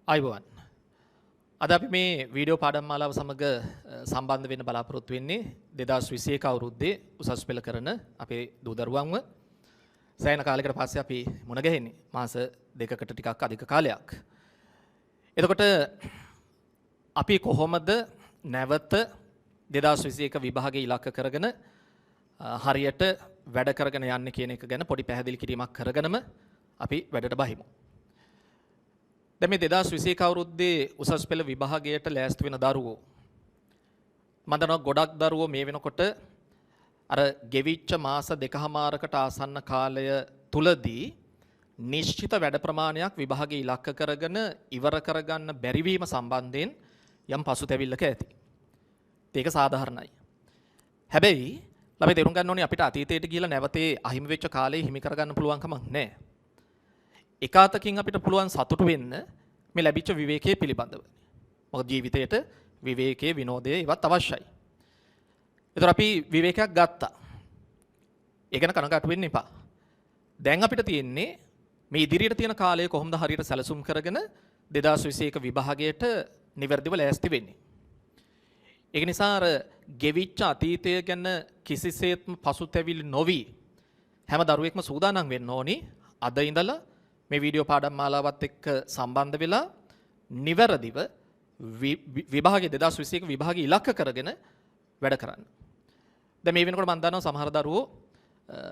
අයිබෝවන් අද අපි මේ වීඩියෝ පාඩම් මාලාව සමග සම්බන්ධ වෙන්න බලාපොරොත්තු වෙන්නේ 2021 අවුරුද්දේ උසස් පෙළ කරන අපේ දූ දරුවන්ව සෑහෙන කාලයකට පස්සේ අපි මුණ ගැහෙන්නේ මාස දෙකකට ටිකක් අධික කාලයක්. එතකොට අපි කොහොමද නැවත 2021 විභාගයේ ඉලක්ක කරගෙන හරියට වැඩ කරගෙන යන්නේ කියන එක ගැන පොඩි පැහැදිලි කිරීමක් කරගෙනම අපි වැඩට බහිමු. දැන් මේ 2021 අවුරුද්දේ උසස් පෙළ විභාගයට ලෑස්ති වෙන දරුවෝ මම දන්නවා ගොඩක් දරුවෝ මේ වෙනකොට අර ගෙවිච්ච මාස දෙකමාරකට ආසන්න කාලය තුලදී නිශ්චිත වැඩ ප්‍රමාණයක් විභාගයේ ඉලක්ක කරගෙන ඉවර කරගන්න බැරි වීම සම්බන්ධයෙන් යම් පසුතැවිල්ලක ඇති. ඒක සාධාරණයි. හැබැයි ළමයි තේරුම් ගන්න ඕනේ අපිට අතීතයට ගිහිල්ලා නැවතේ අහිමි වෙච්ච කාලේ හිමි කරගන්න පුළුවන් කමක් නැහැ. එක අතකින් අපිට පුළුවන් සතුටු වෙන්න මේ ලැබිච්ච විවේකයේ පිළිබඳව. මොකද ජීවිතේට විවේකයේ විනෝදයේ ඉවත් අවශ්‍යයි. ඒතර අපි විවේකයක් ගත්තා. ඒ ගැන කනගාටු වෙන්න එපා. දැන් අපිට තියෙන්නේ මේ ඉදිරියට තියෙන කාලය කොහොමද හරියට සැලසුම් කරගෙන 2021 විභාගයට නිවැරදිව ලෑස්ති වෙන්නේ. ඒක නිසා අර ගෙවිච්ච අතීතය ගැන කිසිසේත්ම පසුතැවිලි නොවි හැම දරුවෙක්ම සූදානම් වෙන්න ඕනි අද ඉඳලා මේ වීඩියෝ පාඩම් මාලාවත් එක්ක සම්බන්ධ වෙලා නිවැරදිව විභාගයේ 2021 විභාගයේ ඉලක්ක කරගෙන වැඩ කරන්න. දැන් මේ වෙනකොට මම දන්නවා සමහර දරුවෝ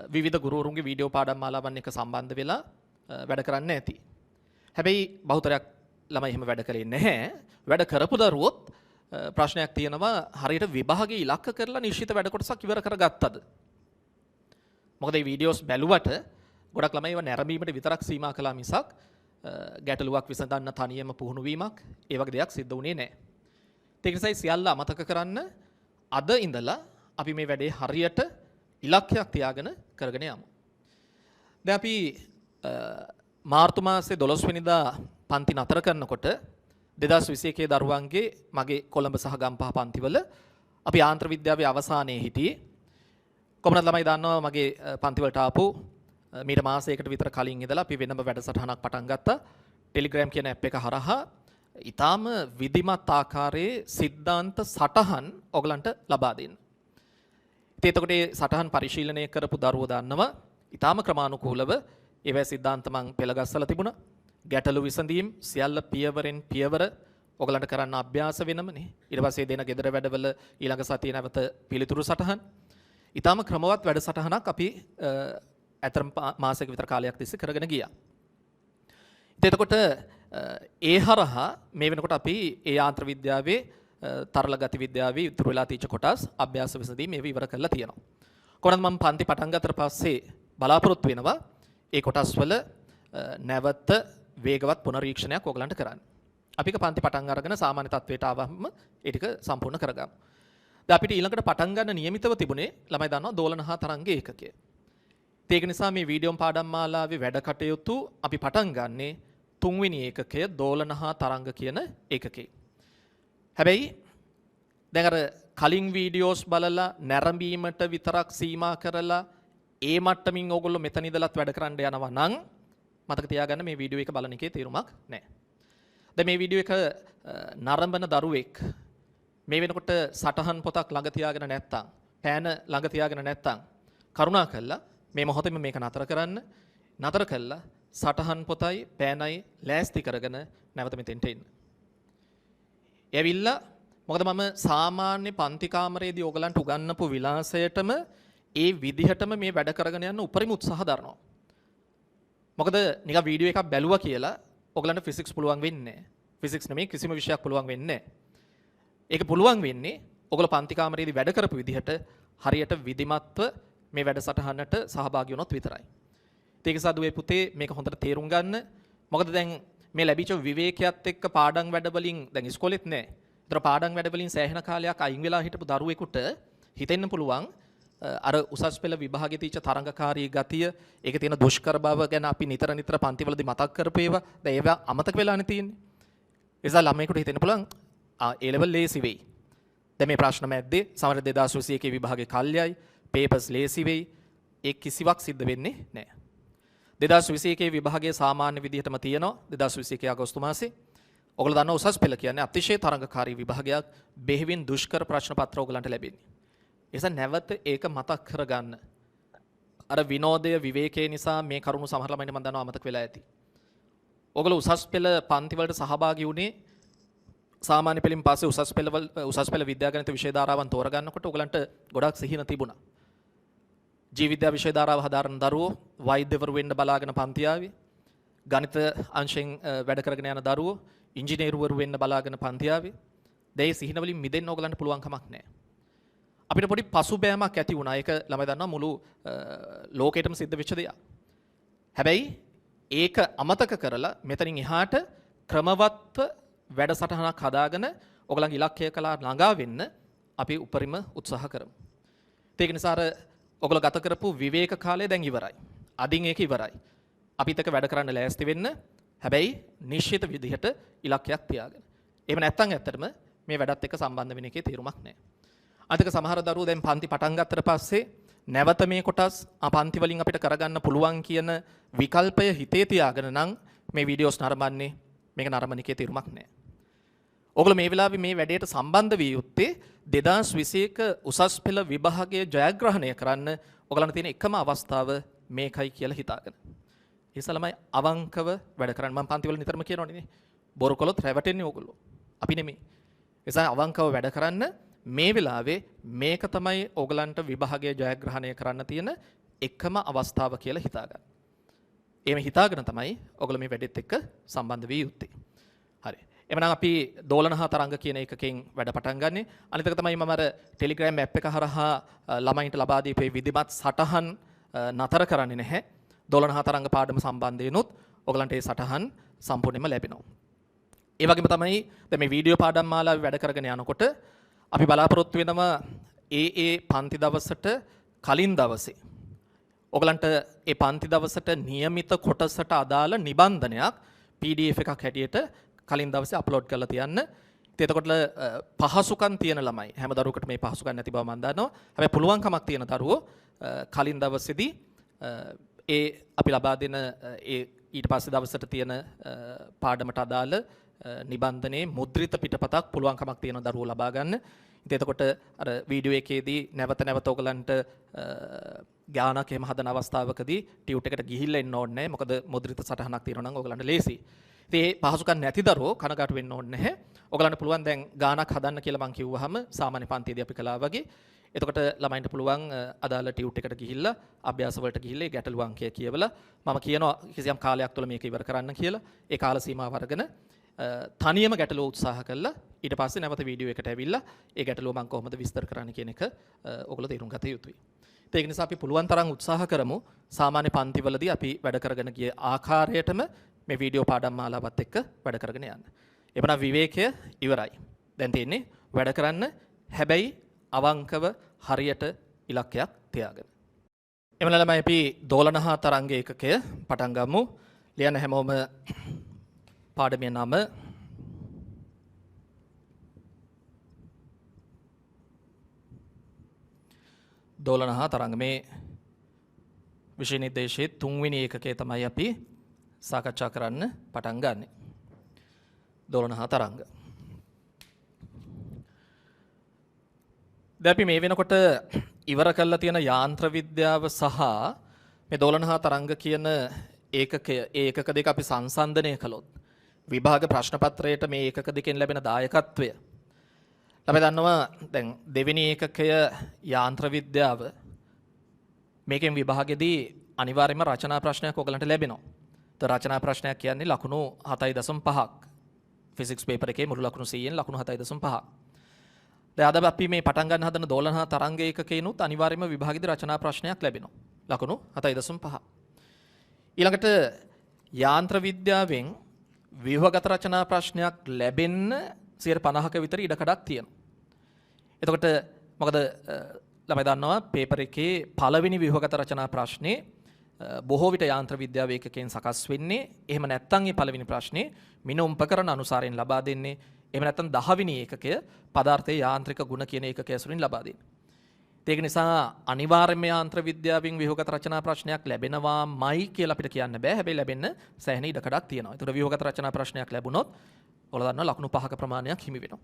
විවිධ ගුරුවරුන්ගේ වීඩියෝ පාඩම් මාලාවන් එක්ක සම්බන්ධ වෙලා වැඩ කරන්න ඇති. හැබැයි බහුතරයක් ළමයි එහෙම වැඩ කරේ නැහැ. වැඩ කරපු දරුවොත් ප්‍රශ්නයක් තියෙනවා හරියට විභාගයේ ඉලක්ක කරලා නිශ්චිත වැඩ කොටසක් ඉවර කරගත්තද? මොකද මේ වීඩියෝස් බැලුවට ගොඩක් ළමයි ඒවා නැරඹීමට විතරක් සීමා කළා මිසක් ගැටලුවක් විසඳන්න තනියම පුහුණු වීමක් ඒ වගේ දෙයක් සිද්ධ වුණේ නැහැ. ඒක නිසා සියල්ල අමතක කරන්න අද ඉඳලා අපි මේ වැඩේ හරියට ඉලක්කයක් තියාගෙන කරගෙන යමු. දැන් අපි මාර්තු මාසේ 12 වෙනිදා පන්ති නතර කරනකොට 2021 දරුවන්ගේ මගේ කොළඹ සහ ගම්පහ පන්තිවල අපි ආන්ත්‍ර විද්‍යාවේ අවසානයේ හිටියේ. කොහොමද ළමයි දන්නවා මගේ පන්තිවලට ආපු මීට මාසයකට විතර කලින් ඉඳලා අපි වෙනම වැඩසටහනක් පටන් ගත්තා. ටෙලිග්‍රෑම් කියන ඇප් එක හරහා ඊටාම විධිමත් ආකාරයේ සිද්ධාන්ත සටහන් ඔයගලන්ට ලබා දෙන්න. ඉතින් එතකොට මේ සටහන් පරිශීලනය කරපු දරුවෝ දන්නවා ඊටාම ක්‍රමානුකූලව ඒවැ සිද්ධාන්ත මං පෙළගස්සලා තිබුණා. ගැටලු විසඳීම් සියල්ල පියවරෙන් පියවර ඔයගලන්ට කරන්න අභ්‍යාස වෙනමනේ. ඊට පස්සේ දෙන ගෙදර වැඩවල ඊළඟ සතියේ නැවත පිළිතුරු සටහන්. ඊටාම ක්‍රමවත් වැඩසටහනක් අපි අතරම මාසයක විතර කාලයක් තිස්සේ කරගෙන ගියා. ඉතින් එතකොට ඒ හරහා මේ වෙනකොට අපි ඒ යාන්ත්‍ර විද්‍යාවේ තරල ගති විද්‍යාවේ ඉතුරු වෙලා තියෙච්ච කොටස් අභ්‍යාස විසඳීම් මේව ඉවර කරලා තියෙනවා. කොහොමද මම පන්ති පටන් ගත්තට පස්සේ බලාපොරොත්තු වෙනවා ඒ කොටස් වල නැවත වේගවත් පුනරීක්ෂණයක් ඔයගලන්ට කරන්න. අපි පන්ති පටන් අරගෙන සාමාන්‍ය තත්වයට ආවම ඒ ටික සම්පූර්ණ කරගමු. දැන් අපිට ඊළඟට පටන් ගන්න නියමිතව තිබුණේ ළමයි දන්නවා දෝලන හා තරංග ඒකකය. ඒක නිසා මේ වීඩියෝ පාඩම් මාලාවේ වැඩ කටයුතු අපි පටන් ගන්නේ 3 වෙනි ඒකකය දෝලන හා තරංග කියන ඒකකේ. හැබැයි දැන් අර කලින් වීඩියෝස් බලලා නැරඹීමට විතරක් සීමා කරලා ඒ මට්ටමින් ඕගොල්ලෝ මෙතන ඉඳලත් වැඩ කරන්න යනවා නම් මතක තියාගන්න මේ වීඩියෝ එක බලන එකේ තේරුමක් නැහැ. දැන් මේ වීඩියෝ එක නරඹන දරුවෙක් මේ වෙනකොට සටහන් පොතක් ළඟ තියාගෙන නැත්තම් පෑන ළඟ තියාගෙන නැත්තම් කරුණාකරලා මේ මොහොතේම මේක නතර කරන්න. නතර කළා සටහන් පොතයි පෑනයි ලෑස්ති කරගෙන නැවත මෙතෙන්ට එන්න. එවිල්ලා මොකද මම සාමාන්‍ය පන්ති කාමරයේදී ඔයගලන්ට උගන්වපු විලාසයටම ඒ විදිහටම මේ වැඩ කරගෙන යන්න උපරිම උත්සාහ දරනවා. මොකද නිකන් වීඩියෝ එකක් බැලුවා කියලා ඔයගලන්ට ෆිසික්ස් පුළුවන් වෙන්නේ නැහැ. ෆිසික්ස් නෙමෙයි කිසිම විෂයක් පුළුවන් වෙන්නේ නැහැ. ඒක පුළුවන් වෙන්නේ ඔයගොල්ලෝ පන්ති කාමරයේදී වැඩ කරපු විදිහට හරියට විධිමත්ව මේ වැඩසටහනට සහභාගී වුණොත් විතරයි. ඒක නිසා දුවේ පුතේ මේක හොඳට තේරුම් ගන්න. මොකද දැන් මේ ලැබිච්ච විවේකයක් එක්ක පාඩම් වැඩ වලින් දැන් ඉස්කෝලෙත් නැහැ. ඒතර පාඩම් වැඩ වලින් සෑහෙන කාලයක් අයින් වෙලා හිටපු දරුවෙකුට හිතෙන්න පුළුවන් අර උසස් පෙළ විභාගයේ තීච්ච තරංගකාරී ගතිය, ඒකේ තියෙන දුෂ්කර බව ගැන අපි නිතර පන්තිවලදී මතක් කරපු ඒවා දැන් ඒවා අමතක වෙලානේ තියෙන්නේ. ඒ නිසා ළමයෙකුට හිතෙන්න පුළුවන් ඒ ලෙවල් ලේසි වෙයි. දැන් මේ ප්‍රශ්න මැද්දේ සමහර 2021 විභාගයේ කල්යයි පේපර්ස් ලේසි වෙයි. ඒ කිසිවක් සිද්ධ වෙන්නේ නැහැ. 2021 විභාගයේ සාමාන්‍ය විදිහටම තියෙනවා 2021 අගෝස්තු මාසේ ඔයගොල්ලෝ දන්නවා උසස් පෙළ කියන්නේ අතිශය තරඟකාරී විභාගයක්. බෙහෙවින් දුෂ්කර ප්‍රශ්න පත්‍ර ඔයගලන්ට ලැබෙන්නේ. ඒ නිසා නැවත ඒක මතක් කරගන්න. අර විනෝදය විවේකයේ නිසා මේ කරුණු සමහර ළමයින්ට මම දන්නවා අමතක වෙලා ඇති. ඔයගොල්ලෝ උසස් පෙළ පන්ති වලට සහභාගී වුණේ සාමාන්‍ය පෙළින් පස්සේ උසස් පෙළ විද්‍යාගණිත විෂය ධාරාවන් තෝරගන්නකොට ඔයගලන්ට ගොඩක් සිහින තිබුණා. ජීව විද්‍යා විෂය ධාරාව හදාරන දරුවෝ වෛද්‍යවරු වෙන්න බලාගෙන පන්ති ආවේ. ගණිත අංශයෙන් වැඩ කරගෙන යන දරුවෝ ඉංජිනේරුවරු වෙන්න බලාගෙන පන්ති ආවේ. දැන් මේ සිහින වලින් මිදෙන්න ඔයගලන්ට පුළුවන් කමක් නැහැ. අපිට පොඩි පසුබෑමක් ඇති වුණා. ඒක ළමයි දන්නවා මුළු ලෝකෙටම සිද්ධ වෙච්ච දෙයක්. හැබැයි ඒක අමතක කරලා මෙතනින් එහාට ක්‍රමවත්ව වැඩසටහනක් හදාගෙන ඔයගලන්ගේ ඉලක්කය කළා ළඟා වෙන්න අපි උපරිම උත්සාහ කරමු. ඒක නිසා අර ඔයගොල්ලෝ ගත කරපු විවේක කාලය දැන් ඉවරයි. අදින් ඒක ඉවරයි. අපිත් එක්ක වැඩ කරන්න ලෑස්ති වෙන්න. හැබැයි නිශ්චිත විදිහට ඉලක්කයක් තියාගෙන. එහෙම නැත්නම් ඇත්තටම මේ වැඩත් එක්ක සම්බන්ධ වෙන එකේ තේරුමක් නැහැ. අනික සමහර දරුවෝ දැන් පන්ති පටන් ගත්තට පස්සේ නැවත මේ කොටස් පන්ති වලින් අපිට කරගන්න පුළුවන් කියන විකල්පය හිතේ තියාගෙන නම් මේ වීඩියෝස් නරඹන්නේ. මේක නරඹන එකේ තේරුමක් නැහැ. ඔයගොල්ලෝ මේ වෙලාවේ මේ වැඩේට සම්බන්ධ විය යුත්තේ 2021 උසස් පෙළ විභාගයේ ජයග්‍රහණය කරන්න ඔයගලන්ට තියෙන එකම අවස්ථාව මේකයි කියලා හිතාගෙන. ඒස ළමයි අවංකව වැඩ කරන්න. මම පන්ති වල නිතරම කියනවනේ නේ. බොරු කළොත් රැවටෙන්නේ ඔයගොල්ලෝ. අපි නෙමෙයි. ඒස අවංකව වැඩ කරන්න මේ වෙලාවේ මේක තමයි ඔයගලන්ට විභාගයේ ජයග්‍රහණය කරන්න තියෙන එකම අවස්ථාව කියලා හිතාගන්න. එහෙම හිතාගෙන තමයි ඔයගොල්ලෝ මේ වැඩෙත් එක්ක සම්බන්ධ විය යුත්තේ. හරි. එමනම් අපි දෝලනහා තරංග කියන එකකින් වැඩ පටන් ගන්නෙ. අනිත් එක තමයි මම අර Telegram app එක හරහා ළමයින්ට ලබා දීපේ විධිමත් සටහන් නතර කරන්නේ නැහැ. දෝලනහා තරංග පාඩම සම්බන්ධයෙන්ුත් ඔයගලන්ට ඒ සටහන් සම්පූර්ණයෙන්ම ලැබෙනවා. ඒ වගේම තමයි දැන් මේ වීඩියෝ පාඩම් මාලාවේ වැඩ කරගෙන යනකොට අපි බලාපොරොත්තු වෙනවා ඒ පන්ති දවසට කලින් දවසේ ඔයගලන්ට ඒ පන්ති දවසට નિયમિત කොටසට අදාළ නිබන්ධනයක් PDF එකක් හැටියට කලින් දවසේ අප්ලෝඩ් කරලා තියන්න. ඉතින් එතකොට පහසුකම් තියෙන ළමයි හැම දරුවකට මේ පහසුකම් නැති බව මම දන්නවා. හැබැයි පුළුවන්කමක් තියෙන දරුවෝ කලින් දවසේදී ඒ අපි ලබා දෙන ඒ ඊට පස්සේ දවසට තියෙන පාඩමට අදාළ නිබන්ධනයේ මුද්‍රිත පිටපතක් පුළුවන්කමක් තියෙන දරුවෝ ලබා ගන්න. ඉතින් එතකොට අර වීඩියෝ එකේදී නැවත නැවත ඔයගලන්ට ඥානක් එහෙම හදන අවස්ථාවකදී ටියුට් එකට ගිහිල්ලා එන්න ඕනේ නැහැ. මොකද මුද්‍රිත සටහනක් තියෙනවා නම් ඔයගලන්ට ලේසි. ඉතින් මේ පහසුකම් නැති දරුවෝ කනගාටු වෙන්න ඕනේ නැහැ. ඔයගලන්ට පුළුවන් දැන් ගානක් හදන්න කියලා මම කිව්වහම සාමාන්‍ය පන්තියේදී අපි කළා වගේ. එතකොට ළමයින්ට පුළුවන් අදාළ ටියුට් එකට ගිහිල්ලා අභ්‍යාස වලට ගිහිල්ලා ඒ ගැටළු අංකය කියවලා මම කියනවා කිසියම් කාලයක් තුළ මේක ඉවර කරන්න කියලා. ඒ කාල සීමාව අරගෙන තනියම ගැටලුව උත්සාහ කළා. ඊට පස්සේ නැවත වීඩියෝ එකට ඇවිල්ලා ඒ ගැටලුව මම කොහොමද විස්තර කරන්න කියන එක ඔයගොල්ලෝ තේරුම් ගත යුතුයි. ඒක නිසා අපි පුළුවන් තරම් උත්සාහ කරමු සාමාන්‍ය පන්තිවලදී අපි වැඩ කරගෙන ගිය ආකාරයටම මේ වීඩියෝ පාඩම් මාලාවත් එක්ක වැඩ කරගෙන යන්න. එබනම් විවේකය ඉවරයි. දැන් තියෙන්නේ වැඩ කරන්න. හැබැයි අවංකව හරියට ඉලක්කයක් තියාගෙන. එමනම් ළමයි අපි දෝලනහා තරංග ඒකකය පටන් ගමු. ලියන්න හැමෝම පාඩමේ නම දෝලනහා තරංග මේ විෂය නිර්දේශයේ 3 වෙනි ඒකකය තමයි අපි සාකච්ඡා කරන්න පටන් ගන්නෙ. දෝලනහා තරංග. දැන් අපි මේ වෙනකොට ඉවර කරලා තියෙන යාන්ත්‍ර විද්‍යාව සහ මේ දෝලනහා තරංග කියන ඒකක දෙක අපි සංසන්දනය කළොත් විභාග ප්‍රශ්න පත්‍රයට මේ ඒකක දෙකෙන් ලැබෙන දායකත්වය අපි දන්නවා. දැන් දෙවෙනි ඒකකය යාන්ත්‍ර විද්‍යාව මේකෙන් විභාගෙදී අනිවාර්යයෙන්ම රචනා ප්‍රශ්නයක් ඔයගලන්ට ලැබෙනවා. රචනා ප්‍රශ්නයක් කියන්නේ ලකුණු 7.5ක්. ෆිසික්ස් පේපර් එකේ මුළු ලකුණු 100න් ලකුණු 7.5ක්. දැන් අද අපි මේ පටන් ගන්න හදන දෝලනහා තරංග ඒකකේනොත් අනිවාර්යයෙන්ම විභාගෙදී රචනා ප්‍රශ්නයක් ලැබෙනවා. ලකුණු 7.5. ඊළඟට යාන්ත්‍ර විද්‍යාවෙන් ව්‍යුහගත රචනා ප්‍රශ්නයක් ලැබෙන්න 50ක විතර ඉඩකඩක් තියෙනවා. එතකොට මොකද ළමයි දන්නවා පේපර් එකේ පළවෙනි ව්‍යුහගත රචනා ප්‍රශ්නේ බොහෝ විට යාන්ත්‍ර විද්‍යාව ඒකකයෙන් සකස් වෙන්නේ. එහෙම නැත්නම් මේ පළවෙනි ප්‍රශ්නේ මිනුම් උපකරණ අනුසාරයෙන් ලබා දෙන්නේ. එහෙම නැත්නම් 10 වෙනි ඒකකය පදාර්ථයේ යාන්ත්‍රික ගුණ කියන ඒකකය ඇසුරින් ලබා දෙන්නේ. ඒක නිසා අනිවාර්යයෙන්ම යාන්ත්‍ර විද්‍යාවෙන් ව්‍යුහගත රචනා ප්‍රශ්නයක් ලැබෙනවාමයි කියලා අපිට කියන්න බෑ. හැබැයි ලැබෙන්න සෑහෙන ඉඩකඩක් තියෙනවා. ඒතර ව්‍යුහගත රචනා ප්‍රශ්නයක් ලැබුණොත් ඔයාලා දන්නවා ලකුණු 5ක ප්‍රමාණයක් හිමි වෙනවා.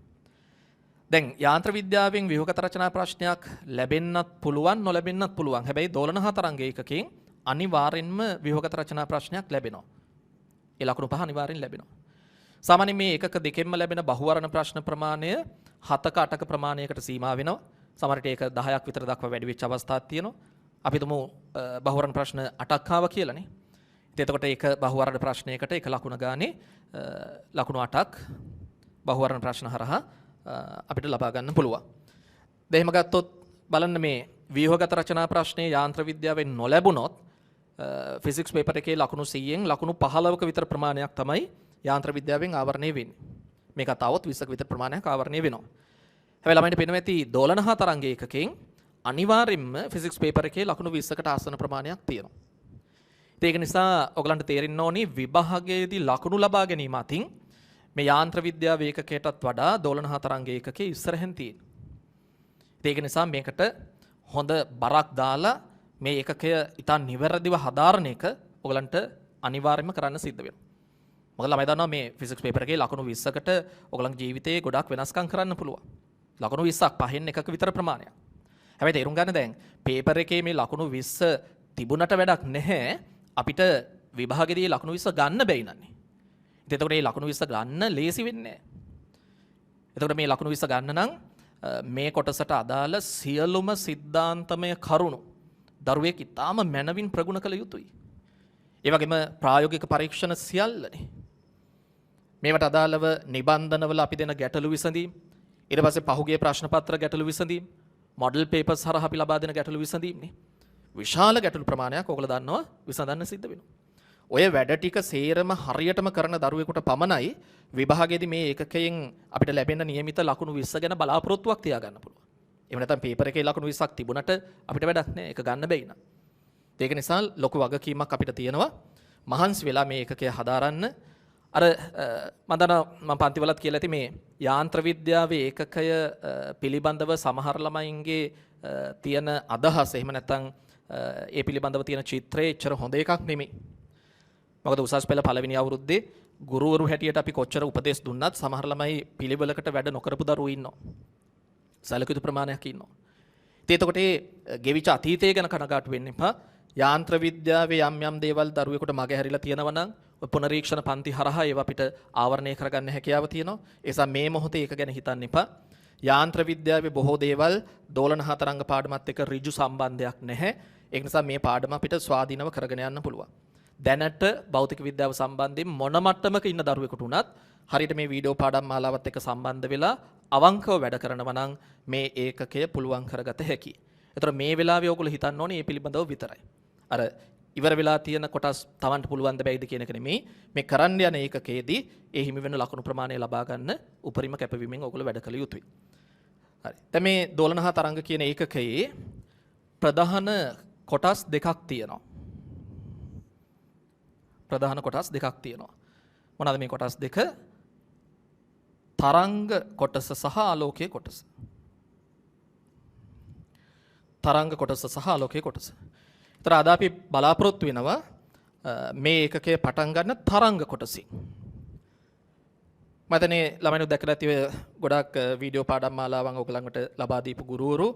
දැන් යාන්ත්‍ර විද්‍යාවෙන් ව්‍යුහගත රචනා ප්‍රශ්නයක් ලැබෙන්නත් පුළුවන් නොලැබෙන්නත් පුළුවන්. හැබැයි දෝලන 4 තරංග ඒකකයෙන් අනිවාර්යෙන්ම ව්‍යුහගත රචනා ප්‍රශ්නයක් ලැබෙනවා. ඒ ලකුණු 5 අනිවාර්යෙන් ලැබෙනවා. සාමාන්‍යයෙන් මේ එකක දෙකෙන්ම ලැබෙන බහුවර්ණ ප්‍රශ්න ප්‍රමාණය 7ක 8ක ප්‍රමාණයකට සීමා වෙනවා. සමහරට ඒක 10ක් විතර දක්වා වැඩි වෙච්ච අවස්ථාවක් තියෙනවා. අපි තුමු බහුවර්ණ ප්‍රශ්න 8ක් ආවා කියලානේ. ඉතින් එතකොට ඒක බහුවර්ණ ප්‍රශ්නයකට එක ලකුණ ගානේ ලකුණු 8ක් බහුවර්ණ ප්‍රශ්න හරහා අපිට ලබා ගන්න පුළුවන්. දැන් එහෙම ගත්තොත් බලන්න මේ ව්‍යුහගත රචනා ප්‍රශ්නයේ යාන්ත්‍ර විද්‍යාවෙන් නොලැබුණොත් ෆිසික්ස් පේපර් එකේ ලකුණු 100න් ලකුණු 15ක විතර ප්‍රමාණයක් තමයි යාන්ත්‍ර විද්‍යාවෙන් ආවරණය වෙන්නේ. මේකත් આવොත් 20ක විතර ප්‍රමාණයක් ආවරණය වෙනවා. හැබැයි ළමයින්ට පේනවා ඇති දෝලන 4 තරංග ඒකකයෙන් අනිවාර්යෙන්ම ෆිසික්ස් පේපර් එකේ ලකුණු 20කට ආසන්න ප්‍රමාණයක් තියෙනවා. ඒක නිසා ඔයගලන්ට තේරෙන්න ඕනි විභාගයේදී ලකුණු ලබා ගැනීම අතින් මේ යාන්ත්‍ර විද්‍යාව ඒකකයටත් වඩා දෝලන 4 තරංග ඒකකයේ ඉස්සරහින් තියෙන. ඒක නිසා මේකට හොඳ බරක් දාලා මේ ඒකකය ඉතා නිවැරදිව හදාරන එක ඔයගලන්ට අනිවාර්යයෙන්ම කරන්න සිද්ධ වෙනවා. මොකද ළමයි දන්නවා මේ ෆිසික්ස් පේපර් එකේ ලකුණු 20කට ඔයගලන්ගේ ජීවිතේ ගොඩක් වෙනස්කම් කරන්න පුළුවන්. ලකුණු 20ක් පහෙන් එකක විතර ප්‍රමාණයක්. හැබැයි තේරුම් ගන්න දැන් පේපර් එකේ මේ ලකුණු 20 තිබුණට වැඩක් නැහැ. අපිට විභාගයේදී ලකුණු 20 ගන්න බැයි නන්නේ. ඉතින් එතකොට මේ ලකුණු 20 ගන්න ලේසි වෙන්නේ නැහැ. එතකොට මේ ලකුණු 20 ගන්න නම් මේ කොටසට අදාළ සියලුම සිද්ධාන්තමය කරුණු දරුවෙක් ඉතාම මනවින් ප්‍රගුණ කළ යුතුයි. ඒ වගේම ප්‍රායෝගික පරීක්ෂණ සියල්ලනේ. මේවට අදාළව නිබන්ධනවල අපි දෙන ගැටලු විසඳීම්, ඊට පස්සේ පහුගිය ප්‍රශ්න පත්‍ර ගැටලු විසඳීම්, මොඩල් පේපර්ස් හරහා අපි ලබා දෙන ගැටලු විසඳීම් නේ. විශාල ගැටලු ප්‍රමාණයක් ඔයගොල්ලෝ දන්නවා විසඳන්න සිද්ධ වෙනවා. ඔය වැඩ ටික සේරම හරියටම කරන දරුවෙකුට පමණයි විභාගයේදී මේ ඒකකයෙන් අපිට ලැබෙන නියමිත ලකුණු 20 ගැන බලාපොරොත්තුවක් තියාගන්න පුළුවන්. එහෙම නැත්නම් පේපර් එකේ ලකුණු 20ක් තිබුණට අපිට වැඩක් නැහැ. ඒක ගන්න බැයි නා. ඒක නිසා ලොකු වගකීමක් අපිට තියෙනවා මහන්සි වෙලා මේ ඒකකය හදාරන්න. අර මම දන්නවා මම පන්තිවලත් කියලා ඇති මේ යාන්ත්‍ර විද්‍යාවේ ඒකකය පිළිබඳව සමහර ළමයින්ගේ තියෙන අදහස එහෙම නැත්නම් ඒ පිළිබඳව තියෙන චිත්‍රය එච්චර හොඳ එකක් නෙමෙයි. මොකද උසස් පෙළ පළවෙනි අවුරුද්දේ ගුරුවරු හැටියට අපි කොච්චර උපදෙස් දුන්නත් සමහර ළමයි පිළිවෙලකට වැඩ නොකරපු දරුවෝ ඉන්නවා. සැලකියුතු ප්‍රමාණයක් ඉන්නවා. ඉතින් එතකොට මේ ගෙවිච්ච අතීතය ගැන කනගාටු වෙන්න එපා. යාන්ත්‍ර විද්‍යාවේ යම් යම් දේවල් දරුවෙකුට මගේ හැරිලා තියෙනවා නම් පුනරීක්ෂණ පන්ති හරහා ඒවා අපිට ආවරණය කරගන්න හැකියාව තියෙනවා. ඒ නිසා මේ මොහොතේ ඒක ගැන හිතන්න එපා. යාන්ත්‍ර විද්‍යාවේ බොහෝ දේවල් දෝලන 4 තරංග පාඩමත් එක්ක ඍජු සම්බන්ධයක් නැහැ. ඒක නිසා මේ පාඩම අපිට ස්වාධීනව කරගෙන යන්න පුළුවන්. දැනට භෞතික විද්‍යාව සම්බන්ධයෙන් මොන මට්ටමක ඉන්න දරුවෙකුට උනත් හරියට මේ වීඩියෝ පාඩම් මාලාවත් එක්ක සම්බන්ධ වෙලා අවංකව වැඩ කරනවා නම් මේ ඒකකය පුළුවන් කරගත හැකියි. ඒතර මේ වෙලාවේ ඔයගොල්ලෝ හිතන්න ඕනේ මේ පිළිබඳව විතරයි. අර ඉවර වෙලා තියෙන කොටස් Tamanට පුළුවන් ද බැයිද කියන එක නෙමෙයි. මේ කරන්න යන ඒකකයේදී ඒ හිමි වෙන ලකුණු ප්‍රමාණය ලබා ගන්න උපරිම කැපවීමෙන් ඔයගොල්ලෝ වැඩ කළ යුතුයි. හරි. දැන් මේ දෝලන 4 තරංග කියන ඒකකයේ ප්‍රධාන කොටස් දෙකක් තියෙනවා. ප්‍රධාන කොටස් දෙකක් තියෙනවා. මොනවාද මේ කොටස් දෙක? තරංග කොටස සහ ආලෝකයේ කොටස. තරංග කොටස සහ ආලෝකයේ කොටස. ඒතර අද අපි බලාපොරොත්තු වෙනවා මේ ඒකකයේ පටන් ගන්න තරංග කොටසින්. මතනේ ළමයිනු දැකලා ඇති ගොඩක් වීඩියෝ පාඩම් මාලාවන් ඔයගලන්ට ලබා දීපු ගුරුවරු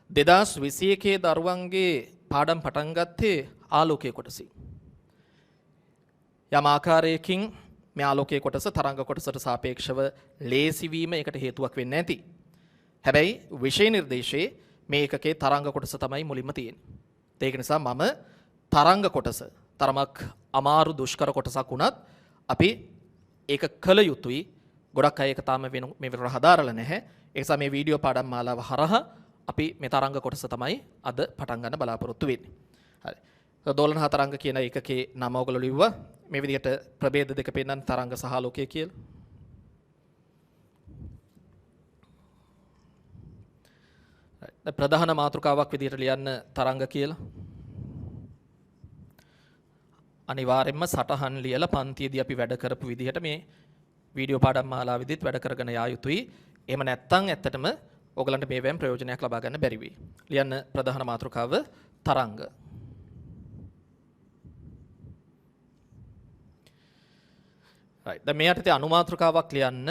2021 දරුවන්ගේ පාඩම් පටන් ගත්තේ ආලෝකයේ කොටසින්. යම් ආකාරයකින් මේ ආලෝකයේ කොටස තරංග කොටසට සාපේක්ෂව ලේසි වීම ඒකට හේතුවක් වෙන්නේ නැති. හැබැයි විෂය නිර්දේශයේ මේ ඒකකයේ තරංග කොටස තමයි මුලින්ම තියෙන්නේ. ඒක නිසා මම තරංග කොටස තරමක් අමාරු දුෂ්කර කොටසක් වුණත් අපි ඒක කළ යුතුයි. ගොඩක් අය ඒක තාම මේ විතර හදාරලා නැහැ. ඒ නිසා මේ වීඩියෝ පාඩම් මාලාව හරහා අපි මේ තරංග කොටස තමයි අද පටන් ගන්න බලාපොරොත්තු වෙන්නේ. හරි. දෝලන 4 තරංග කියන එකකේ නම ඔයගොල්ලෝ ලිව්වා. මේ විදිහට ප්‍රභේද දෙක පෙන්නන තරංග සහ ආලෝකය කියලා. ප්‍රධාන මාතෘකාවක් විදිහට ලියන්න තරංග කියලා. අනිවාර්යයෙන්ම සටහන් ලියලා පන්තියේදී අපි වැඩ කරපු විදිහට මේ වීඩියෝ පාඩම් මාලාවෙදිත් වැඩ කරගෙන යා යුතුයි. එහෙම නැත්නම් ඇත්තටම ඔයගලන්ට මේවෙන් ප්‍රයෝජනයක් ලබා ගන්න බැරි වෙයි. ලියන්න ප්‍රධාන මාතෘකාව තරංග. right. දැන් මේ යටතේ අනුමාත්‍රකාවක් ලියන්න.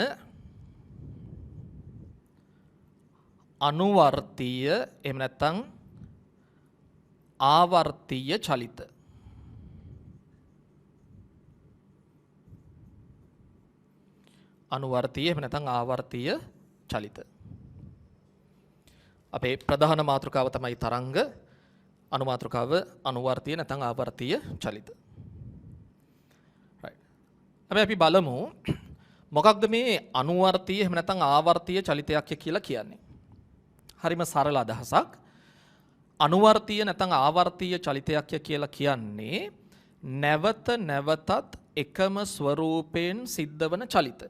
අනුවර්තීය එහෙම නැත්නම් ආවර්තීය චලිත. අනුවර්තීය එහෙම නැත්නම් ආවර්තීය චලිත. අපේ ප්‍රධාන මාතෘකාව තමයි තරංග. අනුමාතෘකාව අනුවර්තීය නැත්නම් ආවර්තීය චලිත. right. අපි බලමු මොකක්ද මේ අනුවර්තීය එහෙම නැත්නම් ආවර්තීය චලිතයක් කියලා කියන්නේ. හරිම සරල අදහසක්. අනුවර්තීය නැත්නම් ආවර්තීය චලිතයක් කියලා කියන්නේ නැවත නැවතත් එකම ස්වරූපයෙන් සිද්ධ වන චලිත.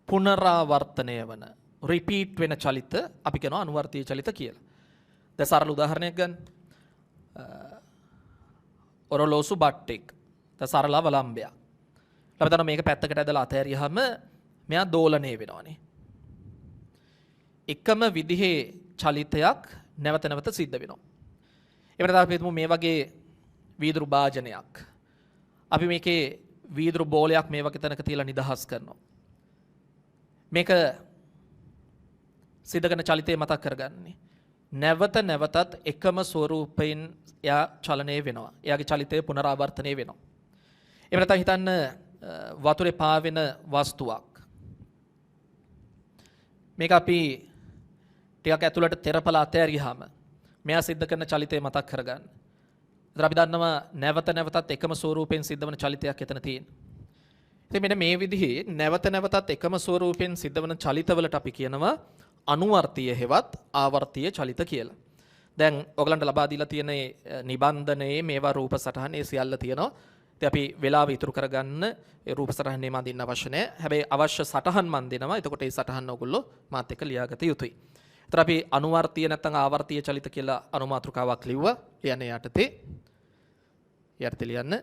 පුනරාවර්තනය වන රිපීට් වෙන චලිත අපි කියනවා අනුවර්තීය චලිත කියලා. දැන් සරල උදාහරණයක් ගන්න. ඔරලෝසු බට්ටෙක්. දැන් සරල වළම්බයක්. අපි දන්නවා මේක පැත්තකට ඇදලා අතහැරියාම මෙයා දෝලණය වෙනවනේ. එකම විදිහේ චලිතයක් නැවත නැවත සිද්ධ වෙනවා. එවනට අපි හිතමු මේ වගේ වීදුරු භාජනයක්. අපි මේකේ වීදුරු බෝලයක් මේ වගේ තැනක තියලා නිදහස් කරනවා. මේක සිද්ධ කරන චලිතය මතක් කරගන්නේ. නැවත නැවතත් එකම ස්වරූපයෙන් එයා චලනය වෙනවා. එයාගේ චලිතය පුනරාවර්තනය වෙනවා. එහෙම නැත්නම් හිතන්න වතුරේ පාවෙන වස්තුවක්. මේක අපි ටිකක් ඇතුළට තෙරපලා අතෑරියාම මෙයා සිද්ධ කරන චලිතය මතක් කරගන්න. ඒතර අපි දන්නවා නැවත නැවතත් එකම ස්වරූපයෙන් සිද්ධ වන චලිතයක් එතන තියෙනවා. ඉතින් මෙන්න මේ විදිහේ නැවත නැවතත් එකම ස්වරූපයෙන් සිද්ධ වන චලිතවලට අපි කියනවා අනුවර්තීය හෙවත් ආවර්තීය චලිත කියලා. දැන් ඔයගලන්ට ලබා දීලා තියෙන නිබන්ධනයේ මේවා රූප සටහන් ඒ සියල්ල තියෙනවා. ඉතින් අපි වෙලාව ඉතුරු කරගන්න ඒ රූප සටහන් නේ මදින්න අවශ්‍ය නැහැ. හැබැයි අවශ්‍ය සටහන් මන් දෙනවා. එතකොට ඒ සටහන් ඔයගොල්ලෝ මාත් එක්ක ලියාගත යුතුයි. ඒතර අපි අනුවර්තීය නැත්නම් ආවර්තීය චලිත කියලා අනුමාතෘකාවක් ලිව්වා. ලියන්නේ යටතේ. යටතේ ලියන්න.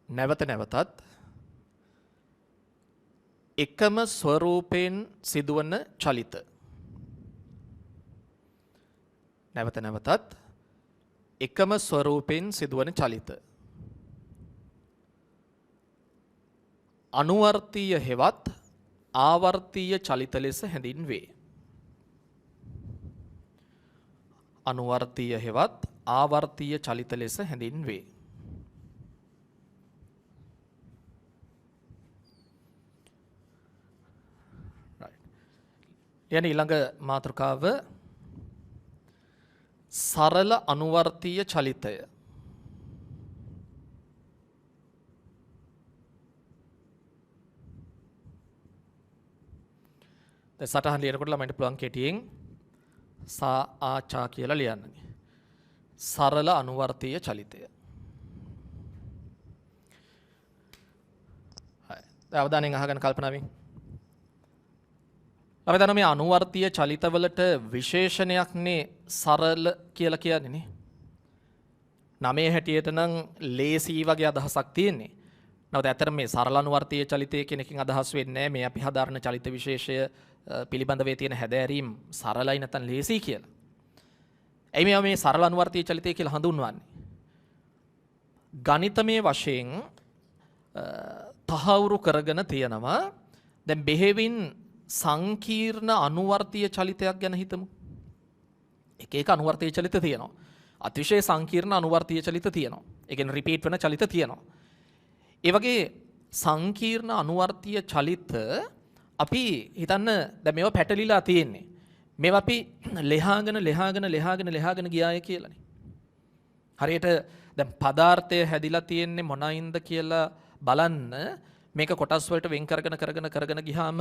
නැවත නැවතත් එකම ස්වරූපයෙන් සිදුවන චලිත. නැවත නැවතත් එකම ස්වරූපයෙන් සිදුවන චලිත. අනුවර්තීය හෙවත් ආවර්තීය චලිත ලෙස හැඳින්වේ. අනුවර්තීය හෙවත් ආවර්තීය චලිත ලෙස හැඳින්වේ. යන ඊළඟ මාතෘකාව සරල අනුවර්තීය චලිතය. දැන් සටහන් ලියනකොට ළමයින්ට පුළුවන් කෙටියෙන් සා ආචා කියලා ලියන්න. සරල අනුවර්තීය චලිතය. හරි. දැන් අවධානයෙන් අහගෙන කල්පනා වෙන්න. අපි දන්නවා මේ අනුවර්තීය චලිතවලට විශේෂණයක්නේ සරල කියලා කියන්නේ නේ. නමේ හැටියට නම් ලේසි වගේ අදහසක් තියෙන්නේ. නමුත් ඇත්තටම මේ සරල අනුවර්තීය චලිතය කියන එකකින් අදහස් වෙන්නේ නැහැ මේ අපි හදාරන චලිත විශේෂය පිළිබඳව තියෙන හැදෑරීම් සරලයි නැත්නම් ලේසි කියලා. එයි මේ සරල අනුවර්තීය චලිතය කියලා හඳුන්වන්නේ. ගණිතමය වශයෙන් තහවුරු කරගෙන තියෙනවා. දැන් බෙහෙවින් සංකීර්ණ අනුවර්තීය චලිතයක් ගැන හිතමු. එක අනුවර්තීය චලිත තියෙනවා. අතිශය සංකීර්ණ අනුවර්තීය චලිත තියෙනවා. ඒ කියන්නේ රිපීට් වෙන චලිත තියෙනවා. ඒ වගේ සංකීර්ණ අනුවර්තීය චලිත අපි හිතන්න දැන් මේවා පැටලිලා තියෙන්නේ. මේවා අපි ලෙහාගෙන ගියාය කියලානේ. හරියට දැන් පදාර්ථය හැදිලා තියෙන්නේ මොනයින්ද කියලා බලන්න මේක කොටස් වලට වෙන් කරගෙන ගියාම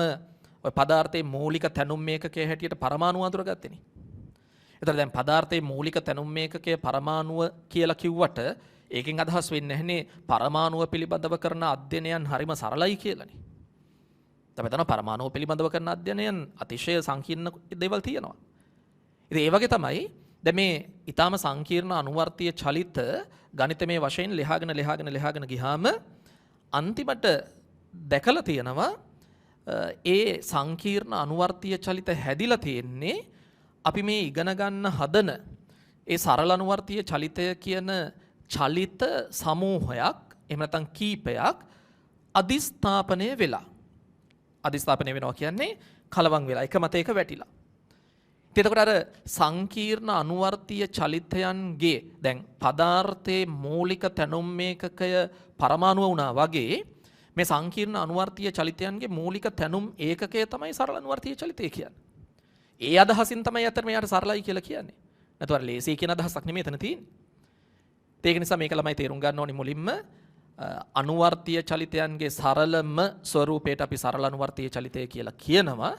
ඔය පදාර්ථයේ මූලික තැනුම් මේකකයේ හැටියට පරමාණු අඳුරගත්තේනේ. ඒතර දැන් පදාර්ථයේ මූලික තැනුම් මේකකයේ පරමාණුව කියලා කිව්වට ඒකෙන් අදහස් වෙන්නේ නැහනේ පරමාණුව පිළිබඳව කරන අධ්‍යයනයන් හරිම සරලයි කියලානේ. අපි දන්නවා පරමාණුව පිළිබඳව කරන අධ්‍යයනයන් අතිශය සංකීර්ණ දේවල් තියෙනවා. ඉතින් ඒ වගේ තමයි දැන් මේ ඊටාම සංකීර්ණ අනුවර්තීය චලිත ගණිතමය වශයෙන් ලෙහාගෙන ගියාම අන්තිමට දැකලා තියෙනවා ඒ සංකීර්ණ අනුවර්තීය චලිත හැදිලා තියෙන්නේ අපි මේ ඉගෙන ගන්න හදන ඒ සරල අනුවර්තීය චලිතය කියන චලිත සමූහයක් එහෙම නැත්නම් කීපයක් අදිස්ථාපනය වෙලා. අදිස්ථාපනය වෙනවා කියන්නේ කලවම් වෙලා එක මතයක වැටිලා. එතකොට අර සංකීර්ණ අනුවර්තීය චලිතයන්ගේ දැන් පදාර්ථයේ මූලික තැනුම් මේකකය පරමාණුව වුණා වගේ මේ සංකීර්ණ අනුවර්තීය චලිතයන්ගේ මූලික තැනුම් ඒකකය තමයි සරල අනුවර්තීය චලිතය කියන්නේ. ඒ අදහසින් තමයි අතර මෙයාට සරලයි කියලා කියන්නේ. නැත්නම් අර ලේසි කියන අදහසක් නෙමෙයි එතන තියෙන්නේ. ඒක නිසා මේක ළමයි තේරුම් ගන්න ඕනි මුලින්ම අනුවර්තීය චලිතයන්ගේ සරලම ස්වරූපයට අපි සරල අනුවර්තීය චලිතය කියලා කියනවා.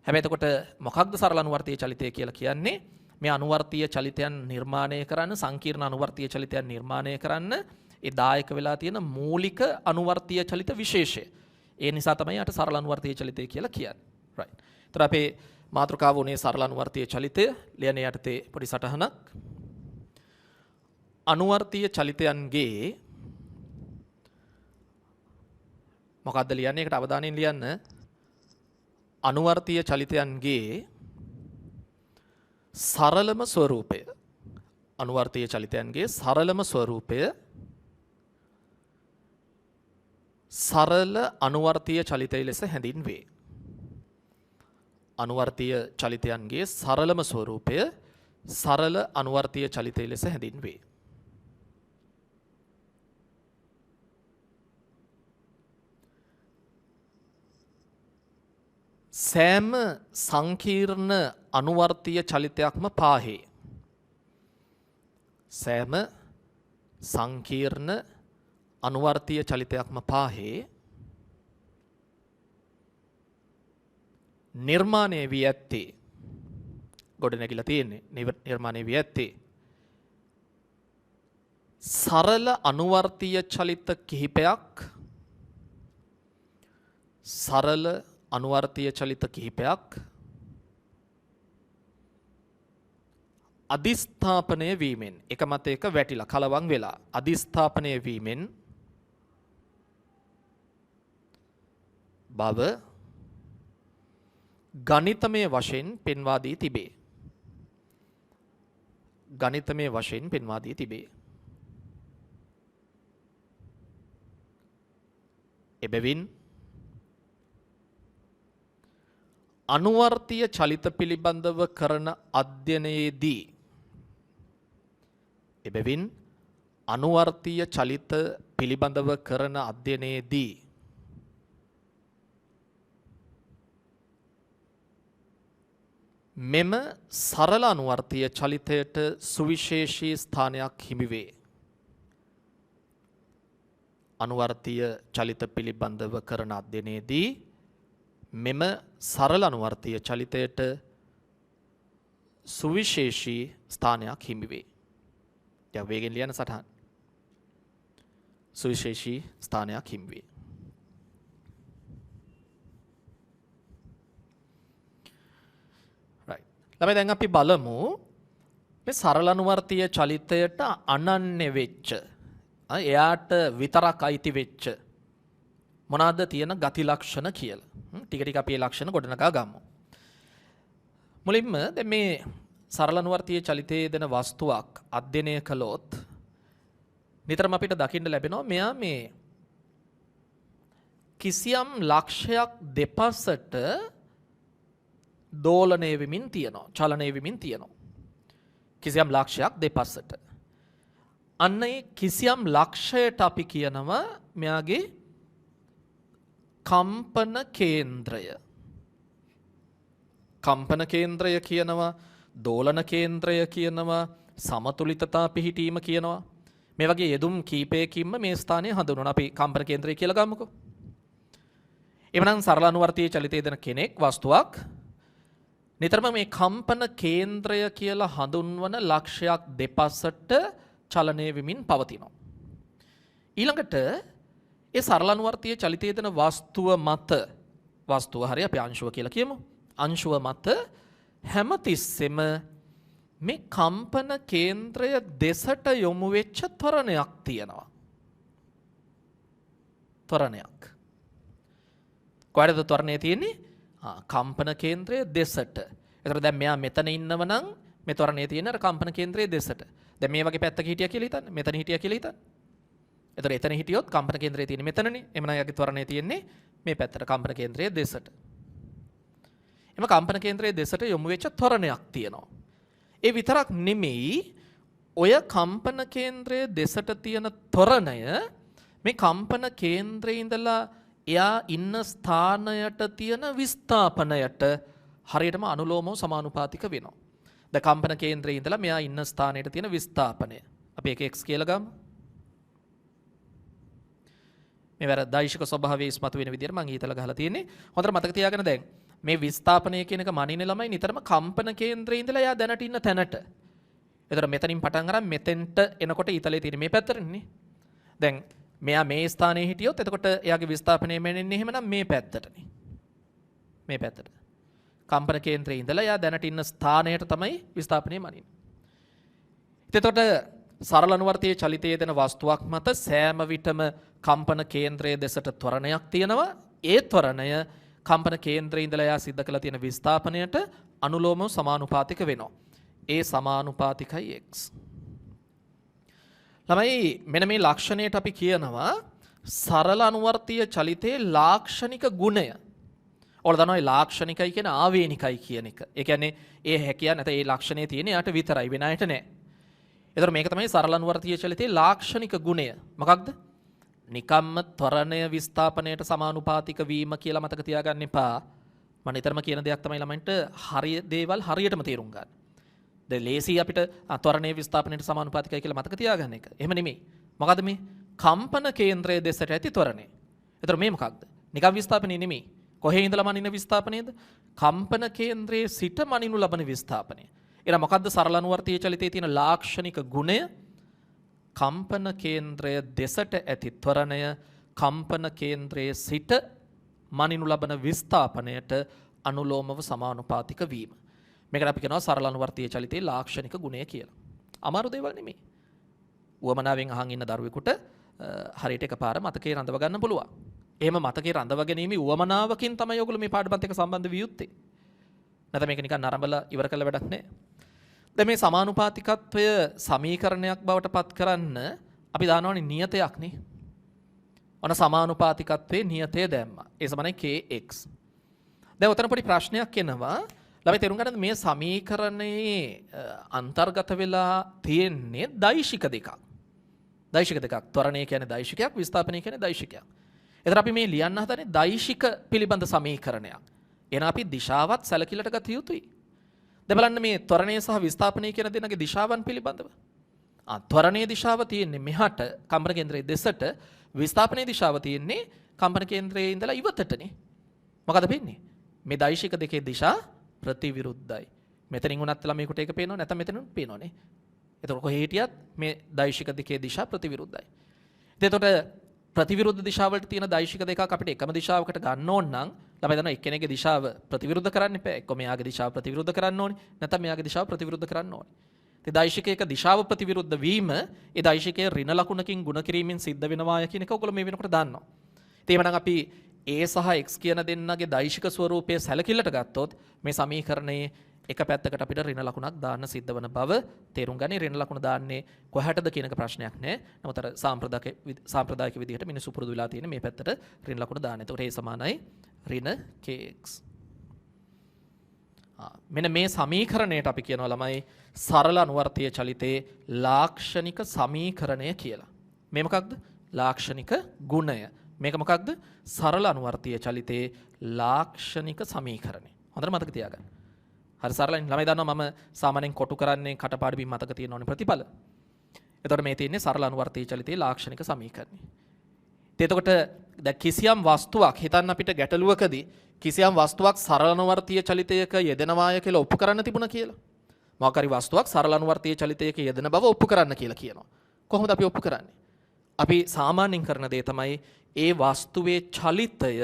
හැබැයි එතකොට මොකක්ද සරල අනුවර්තීය චලිතය කියලා කියන්නේ? මේ අනුවර්තීය චලිතයන් නිර්මාණය කරන්න සංකීර්ණ අනුවර්තීය චලිතයන් නිර්මාණය කරන්න ඒ දායක වෙලා තියෙන මූලික අනුවර්තීය චලිත විශේෂය. ඒ නිසා තමයි යට සරල අනුවර්තීය චලිතය කියලා කියන්නේ. right. ඒතර අපේ මාතෘකාව උනේ සරල අනුවර්තීය චලිතය. ලියන්නේ යටතේ පොඩි සටහනක්. අනුවර්තීය චලිතයන්ගේ මොකක්ද ලියන්නේ? ඒකට අවධානයෙන් ලියන්න. අනුවර්තීය චලිතයන්ගේ සරලම ස්වරූපය. අනුවර්තීය චලිතයන්ගේ සරලම ස්වරූපය සරල අනුවර්තීය චලිතය ලෙස හැඳින්වේ. අනුවර්තීය චලිතයන්ගේ සරලම ස්වරූපය සරල අනුවර්තීය චලිතය ලෙස හැඳින්වේ. සෑම සංකීර්ණ අනුවර්තීය චලිතයක්ම පාහේ. සෑම සංකීර්ණ අනුවර්තීය චලිතයක්ම පාහේ නිර්මාණය වී ඇත්තේ ගොඩනැගිලා තියෙන්නේ නිර්මාණය වී ඇත්තේ සරල අනුවර්තීය චලිත කිහිපයක් සරල අනුවර්තීය චලිත කිහිපයක් අදිස්ථාපනය වීමෙන් එක මතයක වැටිලා කලවම් වෙලා අදිස්ථාපනය වීමෙන් බව ගණිතමය වශයෙන් පෙන්වා දී තිබේ. ගණිතමය වශයෙන් පෙන්වා දී තිබේ. එබැවින් අනුවර්තීය චලිත පිළිබඳව කරන අධ්‍යයනයේදී එබැවින් අනුවර්තීය චලිත පිළිබඳව කරන අධ්‍යයනයේදී මෙම සරල අනුවර්තීය චලිතයට සුවිශේෂී ස්ථානයක් හිමි වේ. අනුවර්තීය චලිත පිළිබඳව කරන අධ්‍යයනයේදී මෙම සරල අනුවර්තීය චලිතයට සුවිශේෂී ස්ථානයක් හිමි වේ. දැන් වේගෙන් ලියන සටහන්. සුවිශේෂී ස්ථානයක් හිමි වේ. right. ළමයි දැන් අපි බලමු මේ සරල අනුවර්තීය චලිතයට අනන්‍ය වෙච්ච එයාට විතරක් අයිති වෙච්ච මොනවාද තියෙන ගති ලක්ෂණ කියලා. ටික ටික අපි මේ ලක්ෂණ ගොඩනගා ගමු. මුලින්ම දැන් මේ සරල අනුවර්තීය චලිතයේ දෙන වස්තුවක් අධ්‍යයනය කළොත් නිතරම අපිට දකින්න ලැබෙනවා මෙයා මේ කිසියම් ලක්ෂයක් දෙපසට දෝලණය වෙමින් තියෙනවා, චලනය වෙමින් තියෙනවා. කිසියම් ලක්ෂයක් දෙපසට. අන්න ඒ කිසියම් ලක්ෂයට අපි කියනවා මෙයාගේ කම්පන කේන්ද්‍රය. කම්පන කේන්ද්‍රය කියනවා, දෝලන කේන්ද්‍රය කියනවා, සමතුලිතතා පිහිටීම කියනවා. මේ වගේ යෙදුම් කීපයකින්ම මේ ස්ථානය හඳුන්වනවා. අපි කම්පන කේන්ද්‍රය කියලා ගමුකෝ. එවනම් සරල අනුවර්තීය චලිතයේ දෙන කෙනෙක් වස්තුවක් නිතරම මේ කම්පන කේන්ද්‍රය කියලා හඳුන්වන ලක්ෂයක් දෙපසට චලනය වෙමින් පවතිනවා. ඊළඟට ඒ සරල අනුවර්තීය චලිතයේ දෙන වස්තුව මත වස්තුව හරිය අපි අංශුව කියලා කියමු. අංශුව මත හැමතිස්සෙම මේ කම්පන කේන්ද්‍රය දෙසට යොමු වෙච්ච ත්වරණයක් තියෙනවා. ත්වරණයක්. කොහෙද ත්වරණය තියෙන්නේ? කම්පන කේන්ද්‍රය දෙසට. ඒතර දැන් මෙයා මෙතන ඉන්නව නම් මේ ත්වරණයේ තියෙන අර කම්පන කේන්ද්‍රයේ දෙසට. දැන් මේ වගේ පැත්තක හිටියා කියලා හිතන්න. මෙතන හිටියා කියලා හිතන්න. එතකොට එතන හිටියොත් කම්පන කේන්ද්‍රය තියෙන්නේ මෙතනනේ. එමනම් යාගේ ත්වරණය තියෙන්නේ මේ පැත්තට කම්පන කේන්ද්‍රයේ දෙසට. එම කම්පන කේන්ද්‍රයේ දෙසට යොමු වෙච්ච ත්වරණයක් තියෙනවා. ඒ විතරක් නෙමෙයි ඔය කම්පන කේන්ද්‍රයේ දෙසට තියෙන ත්වරණය මේ කම්පන කේන්ද්‍රයේ ඉඳලා එයා ඉන්න ස්ථානයට තියෙන විස්ථාපනයට හරියටම අනුලෝමව සමානුපාතික වෙනවා. ද කම්පන කේන්ද්‍රයේ ඉඳලා මෙයා ඉන්න ස්ථානයට තියෙන විස්ථාපනය. අපි ඒක x කියලා ගමු. මේ වැරද්දායිශක ස්වභාවයේ ඉස්මතු වෙන විදිහට මම ඊතල ගහලා තියෙන්නේ. හොඳට මතක තියාගන්න දැන් මේ විස්ථාපනය කියන එක මනින්නේ ළමයි නිතරම කම්පන කේන්ද්‍රයේ ඉඳලා එයා දැනට ඉන්න තැනට. එතකොට මෙතනින් පටන් අරන් මෙතෙන්ට එනකොට ඊතලයේ තියෙන මේ පැත්තටනේ. දැන් මෙයා මේ ස්ථානයේ හිටියොත් එතකොට එයාගේ විස්ථාපනය මෙන්නේ එහෙමනම් මේ පැත්තටනේ. මේ පැත්තට. කම්පන කේන්ද්‍රයේ ඉඳලා එයා දැනට ඉන්න ස්ථානයට තමයි විස්ථාපනය මනින්නේ. එතකොට සරල අනුවර්තයේ චලිතයේ දෙන වස්තුවක් මත සෑම විටම කම්පන කේන්ද්‍රයේ දෙසට ත්වරණයක් තියෙනවා. ඒ ත්වරණය කම්පන කේන්ද්‍රයේ ඉඳලා එයා සිද්ධ කළ තියෙන විස්ථාපනයට අනුලෝමව සමානුපාතික වෙනවා. ඒ සමානුපාතිකයි x. ළමයි මෙන්න මේ ලක්ෂණයට අපි කියනවා සරල අනුවර්තීය චලිතයේ ලාක්ෂණික ගුණය. ඔයාලා දන්නවා ලාක්ෂණිකයි කියන ආවේනිකයි කියන එක. ඒ කියන්නේ ඒ හැකියාව නැත්නම් ඒ ලක්ෂණේ තියෙන යාට විතරයි වෙන අයට නෑ. ඒතර මේක තමයි සරල අනුවර්තීය චලිතයේ ලාක්ෂණික ගුණය. මොකක්ද? නිකම්ම ත්වරණය විස්ථාපනයට සමානුපාතික වීම කියලා මතක තියාගන්න එපා. මම නිතරම කියන දෙයක් තමයි ළමයින්ට හරිය දේවල් හරියටම තේරුම් ගන්න. දැන් ලේසි අපිට ත්වරණයේ විස්ථාපනයට සමානුපාතිකයි කියලා මතක තියාගන්න එක. එහෙම නෙමෙයි. මොකද්ද මේ? කම්පන කේන්ද්‍රයේ දෙසට ඇති ත්වරණය. ඒතර මේ මොකක්ද? නිකම් විස්ථාපනය නෙමෙයි. කොහේ ඉඳලා මනින විස්ථාපනයේද? කම්පන කේන්ද්‍රයේ සිට මනිනු ලබන විස්ථාපනය. එහෙනම් මොකද්ද සරල අනුවර්තීය චලිතයේ තියෙන ලාක්ෂණික ගුණය? කම්පන කේන්ද්‍රය දෙසට ඇති ත්වරණය කම්පන කේන්ද්‍රයේ සිට මනිනු ලබන විස්ථාපනයට අනුලෝමව සමානුපාතික වීම. මේකට අපි කියනවා සරල අනුවර්තීය චලිතයේ ලාක්ෂණික ගුණය කියලා. අමාරු දේවල් නෙමෙයි. උවමනාවෙන් අහන් ඉන්න දරුවෙකුට හරියට එකපාර මතකේ රඳව ගන්න පුළුවන්. එහෙම මතකේ රඳව ගැනීම උවමනාවකින් තමයි ඔයගොල්ලෝ මේ පාඩමත් එක්ක සම්බන්ධ විය යුත්තේ. නැත්නම් මේක නිකන් නරඹලා ඉවර කළ වැඩක් නෑ. දැන් මේ සමානුපාතිකත්වය සමීකරණයක් බවට පත් කරන්න අපි දානවනේ නියතයක් නේ. ඔන්න සමානුපාතිකත්වයේ නියතය දැම්මා. ඒ සමානයි kx. දැන් උතන පොඩි ප්‍රශ්නයක් එනවා. ළමයි තේරුම් ගන්න මේ සමීකරණයේ අන්තර්ගත වෙලා තියෙන්නේ දෛශික දෙකක්. දෛශික දෙකක්. ත්වරණය කියන්නේ දෛශිකයක්, විස්ථාපනය කියන්නේ දෛශිකයක්. එතන අපි මේ ලියන්න හදන්නේ දෛශික පිළිබඳ සමීකරණයක්. එහෙනම් අපි දිශාවත් සැලකිල්ලට ගත යුතුයි. දැන් බලන්න මේ ත්වරණය සහ විස්ථාපනය කියන දෙන්නගේ දිශාවන් පිළිබඳව. ත්වරණයේ දිශාව තියෙන්නේ මෙහාට කම්පන කේන්ද්‍රයේ දෙසට, විස්ථාපනයේ දිශාව තියෙන්නේ කම්පන කේන්ද්‍රයේ ඉඳලා ඉවතටනේ. මොකද වෙන්නේ? මේ දෛශික දෙකේ දිශා ප්‍රතිවිරුද්ධයි. මෙතනින් උනත් ළමයිකට ඒක පේනව නැත්නම් මෙතනින් පේනවනේ. එතකොට කොහේ හිටියත් මේ දෛශික දෙකේ දිශා ප්‍රතිවිරුද්ධයි. එතකොට ප්‍රතිවිරුද්ධ දිශාවලට තියෙන දෛශික දෙකක් අපිට එකම දිශාවකට ගන්න ඕන නම් ළමයි දන්නවා එක්කෙනෙක්ගේ දිශාව ප්‍රතිවිරුද්ධ කරන්න එපා. එක්ක මෙයාගේ දිශාව ප්‍රතිවිරුද්ධ කරන්න ඕනේ. නැත්නම් මෙයාගේ දිශාව ප්‍රතිවිරුද්ධ කරන්න ඕනේ. ඉතින් දෛශිකයක දිශාව ප්‍රතිවිරුද්ධ වීම ඒ දෛශිකයේ ඍණ ලකුණකින් ගුණ කිරීමෙන් සිද්ධ වෙනවා කියන එක ඔයගොල්ලෝ මේ වෙනකොට දන්නවා. ඉතින් එහෙනම් අපි a සහ x කියන දෙන්නගේ දෛශික ස්වරූපයේ සැලකිල්ලට ගත්තොත් මේ සමීකරණයේ එක පැත්තකට අපිට ඍණ ලකුණක් දාන්න සිද්ධ වෙන බව තේරුම් ගන්න. ඍණ ලකුණ දාන්නේ කොහටද කියන එක ප්‍රශ්නයක් නෑ. නමුත් අර සාම්ප්‍රදායික විදිහට මිනිස්සු පුරුදු වෙලා තියෙන මේ පැත්තට ඍණ ලකුණ දාන්න. ඒකට ඒ සමානයි ඍණ kx. මෙන්න මේ සමීකරණයට අපි කියනවා ළමයි සරල අනුවර්තීය චලිතයේ ලාක්ෂණික සමීකරණය කියලා. මේ මොකක්ද? ලාක්ෂණික ගුණය. මේක මොකක්ද? සරල අනුවර්තීය චලිතයේ ලාක්ෂණික සමීකරණය. හොඳට මතක තියාගන්න. හරි සරලයි. ළමයි දන්නවා මම සාමාන්‍යයෙන් කොටු කරන්නේ කටපාඩමින් මතක තියෙන ඕනේ ප්‍රතිඵල. එතකොට මේ තියෙන්නේ සරල අනුවර්තීය චලිතයේ ලාක්ෂණික සමීකරණය. එතකොට දැන් කිසියම් වස්තුවක් හිතන්න අපිට ගැටලුවකදී කිසියම් වස්තුවක් සරල අනුවර්තීය චලිතයක යෙදෙනවාය කියලා ඔප්පු කරන්න තිබුණා කියලා. මොකක් හරි වස්තුවක් සරල අනුවර්තීය චලිතයක යෙදෙන බව ඔප්පු කරන්න කියලා කියනවා. කොහොමද අපි ඔප්පු කරන්නේ? අපි සාමාන්‍යයෙන් කරන දේ තමයි ඒ වස්තුවේ චලිතය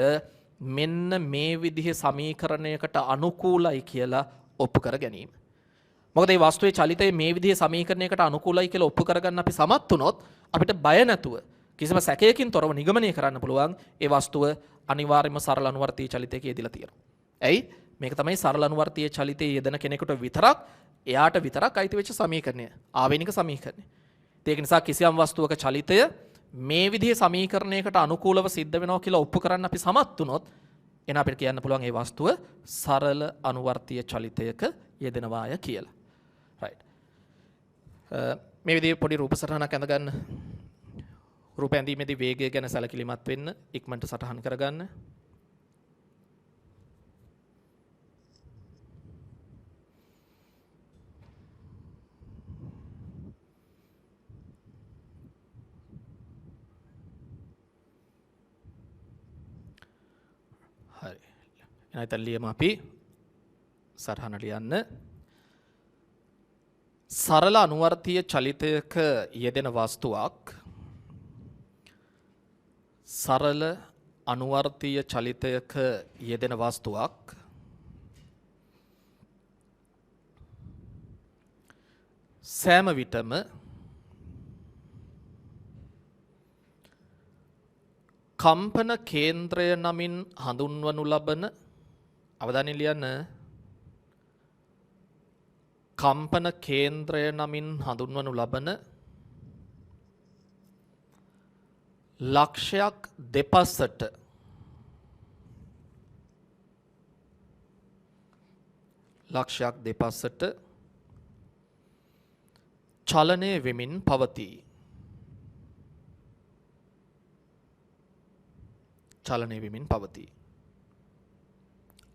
මෙන්න මේ විදිහේ සමීකරණයකට අනුකූලයි කියලා ඔප්පු කර ගැනීම. මොකද මේ වස්තුවේ චලිතය මේ විදිහේ සමීකරණයකට අනුකූලයි කියලා ඔප්පු කරගන්න අපි සමත් වුණොත් අපිට බය නැතුව කිසිම සැකයකින් තොරව නිගමනය කරන්න පුළුවන් ඒ වස්තුව අනිවාර්යයෙන්ම සරල අනුවර්තීය චලිතයක යෙදিলা තියෙනවා. ඇයි? මේක තමයි සරල අනුවර්තීය චලිතයේ යෙදෙන කෙනෙකුට විතරක් එයාට විතරක් අයිති වෙච්ච සමීකරණය. ආවේනික සමීකරණය. ඒක නිසා කිසියම් වස්තුවක චලිතය මේ විදිහේ සමීකරණයකට අනුකූලව සිද්ධ වෙනවා කියලා ඔප්පු කරන්න අපි සමත් වුණොත් එහෙනම් අපිට කියන්න පුළුවන් ඒ වස්තුව සරල අනුවර්තීය චලිතයක යෙදෙනවාය කියලා. right. මේ විදිහේ පොඩි රූප සටහනක් අඳගන්න. රූප ඇඳීමේදී වේගය ගැන සැලකිලිමත් වෙන්න, ඉක්මනට සටහන් කරගන්න. හරි. එනයිතන් ලියමු අපි සටහන ලියන්න. සරල අනුවර්තීය චලිතයක යෙදෙන වස්තුවක් සරල අනුවර්තීය චලිතයක යෙදෙන වස්තුවක් සෑම විටම කම්පන කේන්ද්‍රය නමින් හඳුන්වනු ලබන අවධානය ලියන්න කම්පන කේන්ද්‍රය නමින් හඳුන්වනු ලබන ලක්ෂයක් දෙපසට චලනය වෙමින් පවතී. චලනය වෙමින් පවතී.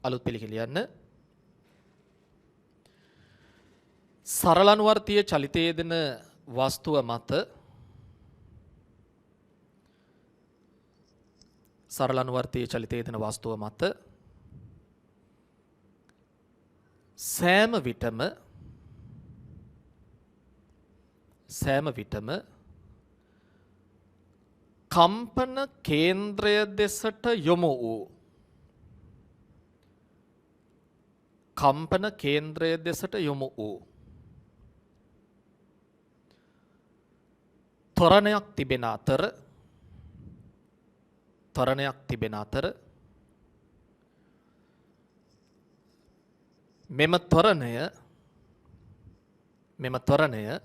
අලුත් පිළිකෙල ලියන්න. සරල අනුවර්තීය චලිතයේ යෙදෙන වස්තුව මත සරල අනුවර්තීය චලිතයේ යෙදෙන වස්තුව මත සෑම විටම කම්පන කේන්ද්‍රය දෙසට යොමු වූ කම්පන කේන්ද්‍රය දෙසට යොමු වූ ත්වරණයක් තිබෙන අතර මෙම ත්වරණය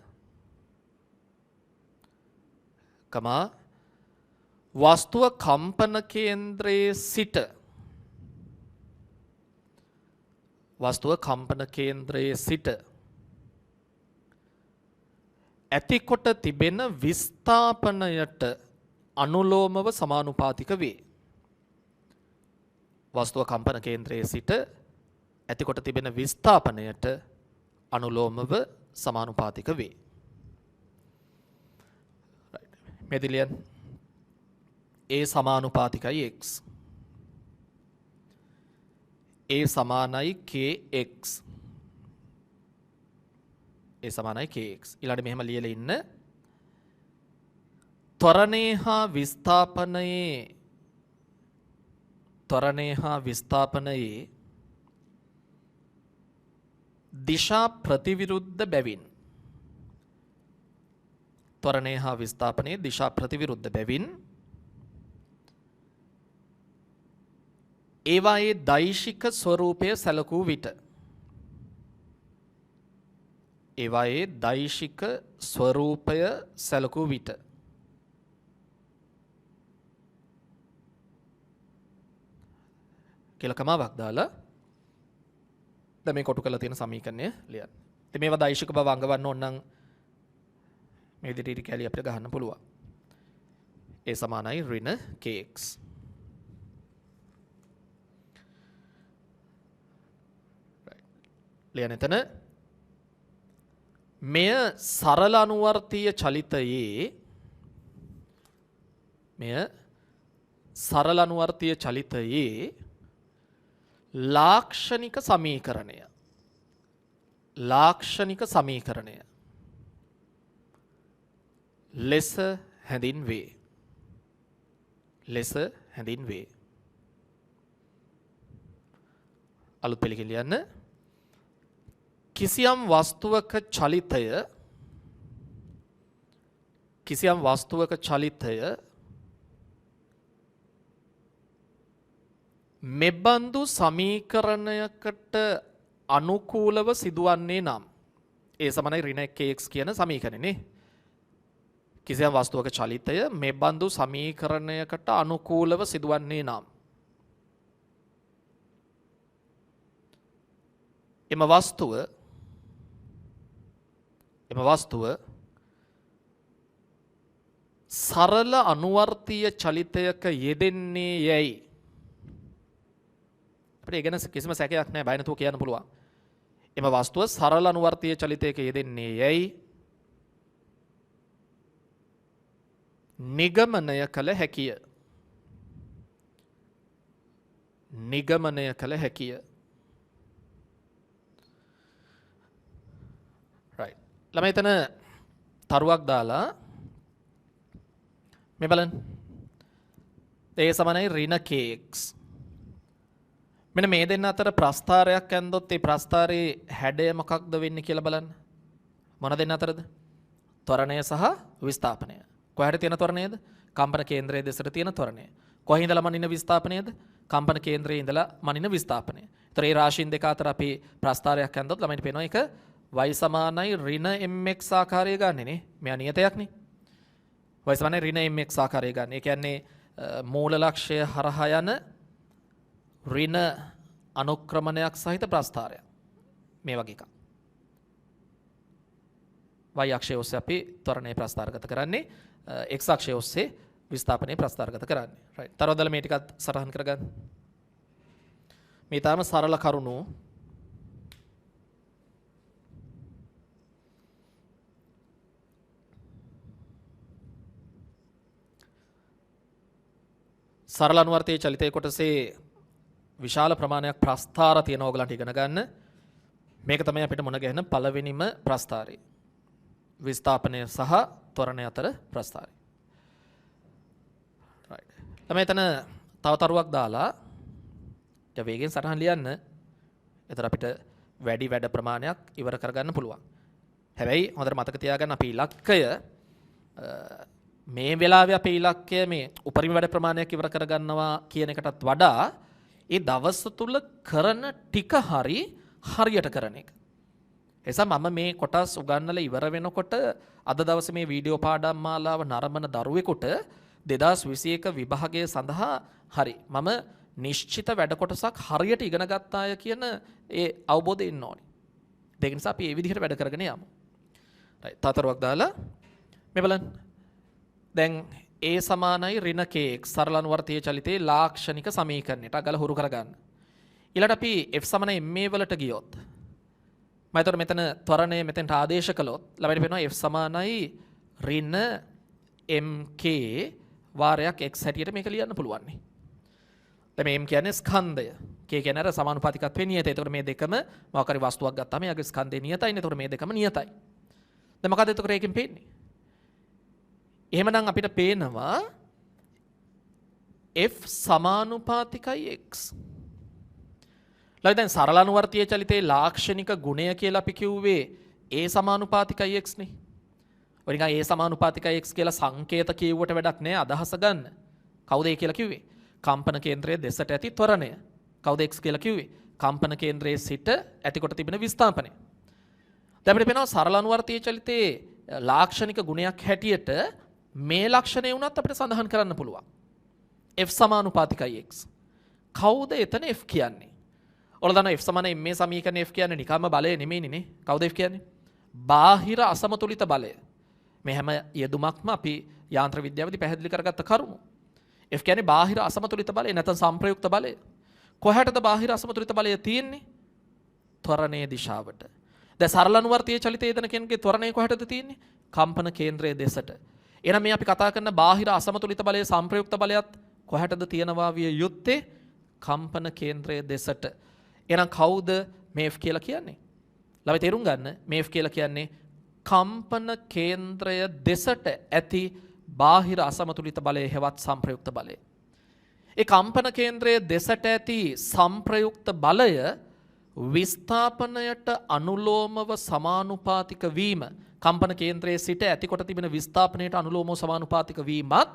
කමා වස්තුව කම්පන කේන්ද්‍රයේ සිට ඇතිකොට තිබෙන විස්ථාපනයට අනුලෝමව සමානුපාතික වේ. වස්තුව කම්පන කේන්ද්‍රයේ සිට ඇතිකොට තිබෙන විස්ථාපනයට අනුලෝමව සමානුපාතික වේ. මෙදිලියන් A සමානුපාතිකයි x. A සමානයි kx. A සමානයි kx. ඊළඟට මෙහෙම ලියලා ඉන්න. ත්වරණේ හා විස්ථාපනයේ දිශා ප්‍රතිවිරුද්ධ බැවින් ඒවායේ දෛශික ස්වරූපය සැලකූ විට කියලා කමාවක් දාලා දැන් මේ කොටු කරලා තියෙන සමීකරණය ලියන්න. ඉතින් මේවා දෛශික බව අඟවන්න ඕන නම් මේ විදිහට කැලිය අපිට ගහන්න පුළුවන්. A සමානයි ඍණ kx. ලියන්න එතන මෙය සරල අනුවර්තීය චලිතයේ ලාක්ෂණික සමීකරණය ලෙස හැඳින්වේ. අලුත් පිළිකිල ලියන්න. කිසියම් වස්තුවක චලිතය මෙබඳු සමීකරණයකට අනුකූලව සිදුවන්නේ නම් ඒ සමානයි ඍණ kx කියන සමීකරණේ. කිසියම් වස්තුවක චලිතය මෙබඳු සමීකරණයකට අනුකූලව සිදුවන්නේ නම් එම වස්තුව සරල අනුවර්තීය චලිතයක යෙදෙන්නේ යැයි අපිට ඒ ගැන කිසිම සැකයක් නැහැ, බය නැතුව කියන්න පුළුවන්. එම වස්තුව සරල අනුවර්තීය චලිතයක යෙදෙන්නේ යැයි නිගමනය කළ හැකිය. right. ළමයි එතන තරුවක් දාලා මේ බලන්න. ඒ සමානයි ඍණ kx. මෙන්න මේ දෙන්න අතර ප්‍රස්ථාරයක් ඇන්දොත් ඒ ප්‍රස්ථාරයේ හැඩය මොකක්ද වෙන්නේ කියලා බලන්න. මොන දෙන්න අතරද? ත්වරණය සහ විස්ථාපනය. කොහේට තියෙන ත්වරණයද? කම්පන කේන්ද්‍රයේ දෙසට තියෙන ත්වරණය. කොහේ ඉඳලා මනින විස්ථාපනයද? කම්පන කේන්ද්‍රයේ ඉඳලා මනින විස්ථාපනය. ඒතර මේ රාශීන් දෙක අතර අපි ප්‍රස්ථාරයක් ඇන්දොත් ළමයිට පේනවා එක y සමානයි ඍණ mx ආකාරය ගන්නෙ නේ. මෙයා නියතයක් නේ. y සමානයි ඍණ mx ආකාරය ගන්න. ඒ කියන්නේ මූල ලක්ෂය හරහා යන ඍණ අනුක්‍රමණයක් සහිත ප්‍රස්ථාරයක්. මේ වගේ එකක්. y අක්ෂය ඔස්සේ අපි ත්වරණය ප්‍රස්ථාරගත කරන්නේ, x අක්ෂය ඔස්සේ විස්ථාපනය ප්‍රස්ථාරගත කරන්නේ. right. තරවදල මේ ටිකත් සටහන් කරගන්න. මේ තාම සරල කරුණු සරල අනුවර්තයේ චලිතයේ කොටසේ විශාල ප්‍රමාණයක් ප්‍රස්ථාර තියෙන ඕගලන්ට ඉගෙන ගන්න. මේක තමයි අපිට මුණ ගැහෙන පළවෙනිම ප්‍රස්ථාරය. විස්ථාපනය සහ ත්වරණය අතර ප්‍රස්ථාරය. right. ළමයි එතන තව තරුවක් දාලා ඊට වේගෙන් සටහන් ලියන්න. එතන අපිට වැඩි වැඩ ප්‍රමාණයක් ඉවර කරගන්න පුළුවන්. හැබැයි හොඳට මතක තියාගන්න අපේ ඉලක්කය මේ වෙලාවේ අපේ ඉලක්කය මේ උපරිම වැඩ ප්‍රමාණයක් ඉවර කරගන්නවා කියන එකටත් වඩා ඒ දවස තුල කරන ටික හරියට කරන එක. එසා මම මේ කොටස් උගන්වලා ඉවර වෙනකොට අද දවසේ මේ වීඩියෝ පාඩම් මාලාව නරඹන දරුවෙකුට 2021 විභාගය සඳහා මම නිශ්චිත වැඩ කොටසක් හරියට ඉගෙන ගත්තාය කියන ඒ අවබෝධය ඉන්න ඕනේ. ඒක නිසා අපි මේ විදිහට වැඩ කරගෙන යමු. right. තතරවක් දාලා මේ බලන්න. දැන් a සමානයි ඍණ kx සරල අනුවර්තීය චලිතයේ ලාක්ෂණික සමීකරණයට අගල හුරු කරගන්න. ඊළඟට අපි f සමානයි ma වලට ගියොත් මම හිතුවා මෙතන ත්වරණය මෙතෙන්ට ආදේශ කළොත් ළමයිට පේනවා f සමානයි ඍණ mk වාරයක් x හැටියට මේක ලියන්න පුළුවන් නේ. දැන් m කියන්නේ ස්කන්ධය. k කියන්නේ අර සමානුපාතිකත්වයේ නියතය. ඒතකොට මේ දෙකම මොකක් හරි වස්තුවක් ගත්තාම යාගේ ස්කන්ධේ නියතයිනේ. ඒතකොට මේ දෙකම නියතයි. දැන් මොකද ඒතකොට ඒකෙන් පේන්නේ? එහෙමනම් අපිට පේනවා f සමානුපාතිකයි x. දැන් සරල අනුවර්තීය චලිතයේ ලාක්ෂණික ගුණය කියලා අපි කිව්වේ a සමානුපාතිකයි x නේ. ඔය නිකන් a සමානුපාතිකයි x කියලා සංකේත කියුවට වැඩක් නෑ, අදහස ගන්න. කවුද ඒ කියලා කිව්වේ? කම්පන කේන්ද්‍රයේ දෙසට ඇති ත්වරණය. කවුද x කියලා කිව්වේ? කම්පන කේන්ද්‍රයේ සිට ඇතිකොට තිබෙන විස්ථාපනය. දැන් අපිට පේනවා සරල අනුවර්තීය චලිතයේ ලාක්ෂණික ගුණයක් හැටියට මේ ලක්ෂණය වුණත් අපිට සඳහන් කරන්න පුළුවන්. f සමානුපාතිකයි x. කවුද එතන f කියන්නේ? ඔයාලා දන්නවා f සමානයි මේ සමීකරණය f කියන්නේ නිකම්ම බලය නෙමෙයිනේ නේ. කවුද f කියන්නේ? බාහිර අසමතුලිත බලය. මේ හැම යෙදුමක්ම අපි යාන්ත්‍ර විද්‍යාවේදී පැහැදිලි කරගත්ත කරුණු. f කියන්නේ බාහිර අසමතුලිත බලය නැත්නම් සංප්‍රයුක්ත බලය. කොහටද බාහිර අසමතුලිත බලය තියෙන්නේ? ත්වරණයේ දිශාවට. දැන් සරල අනුවර්තීය චලිතයේ යෙදෙන කෙනෙක්ගේ ත්වරණය කොහටද තියෙන්නේ? කම්පන කේන්ද්‍රයේ දෙසට. එහෙනම් මේ අපි කතා කරන බාහිර අසමතුලිත බලය සංප්‍රයුක්ත බලයත් කොහටද තියෙනවා විය යුත්තේ? කම්පන කේන්ද්‍රයේ දෙසට. එහෙනම් කවුද මේ f කියලා කියන්නේ? ළමයි තේරුම් ගන්න. මේ f කියලා කියන්නේ කම්පන කේන්ද්‍රය දෙසට ඇති බාහිර අසමතුලිත බලය හෙවත් සංප්‍රයුක්ත බලය. ඒ කම්පන කේන්ද්‍රයේ දෙසට ඇති සංප්‍රයුක්ත බලය විස්ථාපනයට අනුලෝමව සමානුපාතික වීම, කම්පන කේන්ද්‍රයේ සිට ඇතිකොට තිබෙන විස්ථාපනයට අනුලෝමව සමානුපාතික වීමත්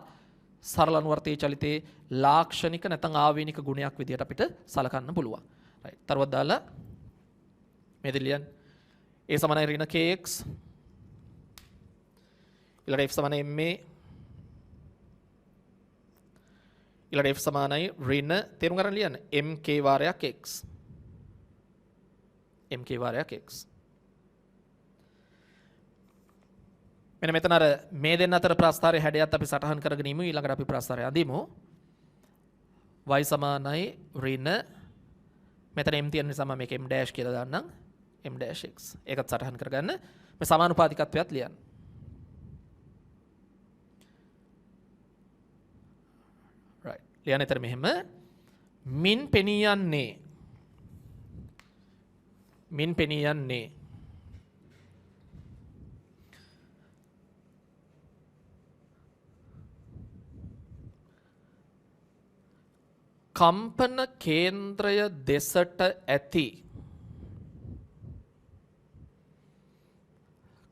සරල අනුවර්තයේ චලිතයේ ලාක්ෂණික නැත්නම් ආවේනික ගුණයක් විදියට අපිට සලකන්න පුළුවන්. right. තරවත් දාලා මේ දෙලියන් a සමානයි ඍණ kx ඊළඟ f සමානයි ma ඊළඟ f සමානයි ඍණ තේරුම් ගන්න ලියන්න mk වාරයක් x mk වාරයක් x මෙන්න මෙතන අර මේ දෙන්න අතර ප්‍රස්ථාරයේ හැඩයත් අපි සටහන් කරගෙන ඉමු ඊළඟට අපි ප්‍රස්ථාරය අඳිමු y සමානයි ඍණ මෙතන m තියෙන නිසා මම මේක m dash කියලා දාන්නම් m dash x ඒකත් සටහන් කරගන්න මේ සමානුපාතිකත්වයත් ලියන්න right ලියන්න ඊතර මෙහෙම මින් පෙනී යන්නේ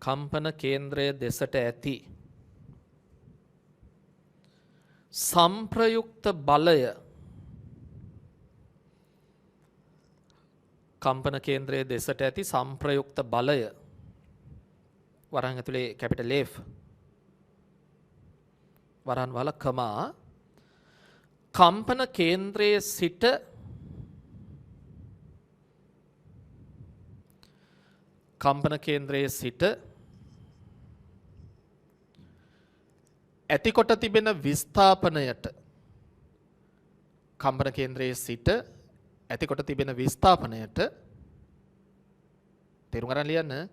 කම්පන කේන්ද්‍රය දෙසට ඇති සංප්‍රයුක්ත බලය කම්පන කේන්ද්‍රයේ දෙසට ඇති සංප්‍රයුක්ත බලය වරහන් ඇතුලේ කැපිටල් F වරහන් වල කමා කම්පන කේන්ද්‍රයේ සිට ඇතිකොට තිබෙන විස්ථාපනයට කම්පන කේන්ද්‍රයේ සිට ඇතිකොට තිබෙන විස්ථාපනයට තේරුම් ගන්න ලියන්න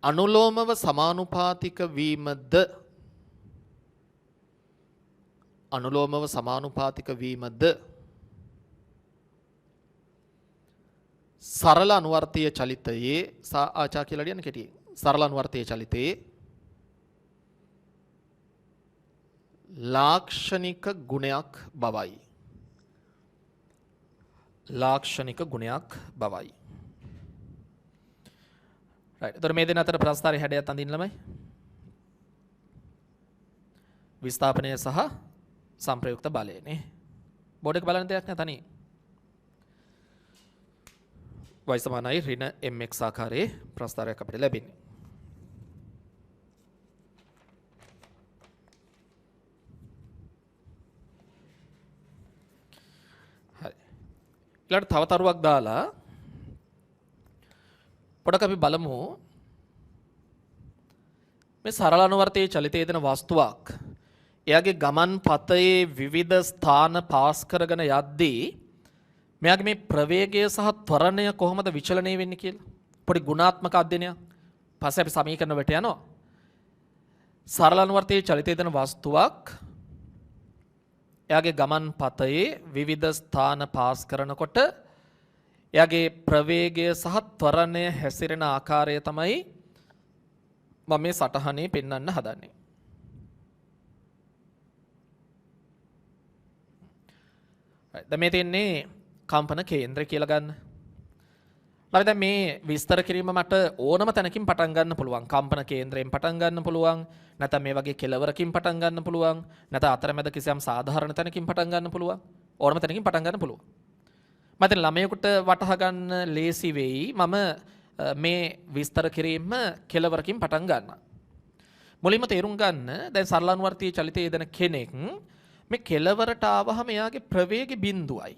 අනුලෝමව සමානුපාතික වීමද සරල අනුවර්තීය චලිතයේ ආචා කියලා ලියන්න කෙටියෙන් සරල අනුවර්තීය චලිතයේ ලාක්ෂණික ගුණයක් බවයි right එතකොට මේ දෙන අතර ප්‍රස්ථාරයේ හැඩයත් අඳින්න ළමයි විස්ථාපනය සහ සංප්‍රයුක්ත බලය නේ බෝඩ් එක බලන්න දෙයක් නෑ තනියෙන් y සමානයි ඍණ mx ආකාරයේ ප්‍රස්ථාරයක් අපිට ලැබෙන්නේ හරි ඊළඟට තව තරුවක් දාලා පොඩක් අපි බලමු මේ සරල අනුවර්තයේ චලිතයේ දෙන වස්තුවක් එයාගේ ගමන් පතයේ විවිධ ස්ථාන පාස් කරගෙන යද්දී මෙයාගේ මේ ප්‍රවේගය සහ ත්වරණය කොහොමද විචලනය වෙන්නේ කියලා පොඩි ගුණාත්මක අධ්‍යයනයක් පස්සේ අපි සමීකරණ වලට යනවා සරල අනුවර්තයේ චලිතයේ දෙන වස්තුවක් එයාගේ ගමන් පතයේ විවිධ ස්ථාන පාස් කරනකොට එයාගේ ප්‍රවේගය සහ ත්වරණය හැසිරෙන ආකාරය තමයි මම මේ සටහනේ පෙන්වන්න හදන්නේ දැන් මේ තියෙන්නේ කම්පන කේන්ද්‍රය කියලා ගන්න. ළමයි දැන් මේ විස්තර කිරීම මට ඕනම තැනකින් පටන් ගන්න පුළුවන්. කම්පන කේන්ද්‍රයෙන් පටන් ගන්න පුළුවන්. නැත්නම් මේ වගේ කෙලවරකින් පටන් ගන්න පුළුවන්. නැත්නම් අතරමැද කිසියම් සාධාරණ තැනකින් පටන් ගන්න පුළුවන්. ඕනම තැනකින් පටන් ගන්න පුළුවන්. මම දැන් ළමයෙකුට වටහා ගන්න ලේසි වෙයි. මම මේ විස්තර කිරීම කෙලවරකින් පටන් ගන්නවා. මුලින්ම තේරුම් ගන්න දැන් සරල අනුවර්තීය චලිතයේ යෙදෙන කෙනෙක් මේ කෙලවරට ආවහම එයාගේ ප්‍රවේග බිඳුවයි.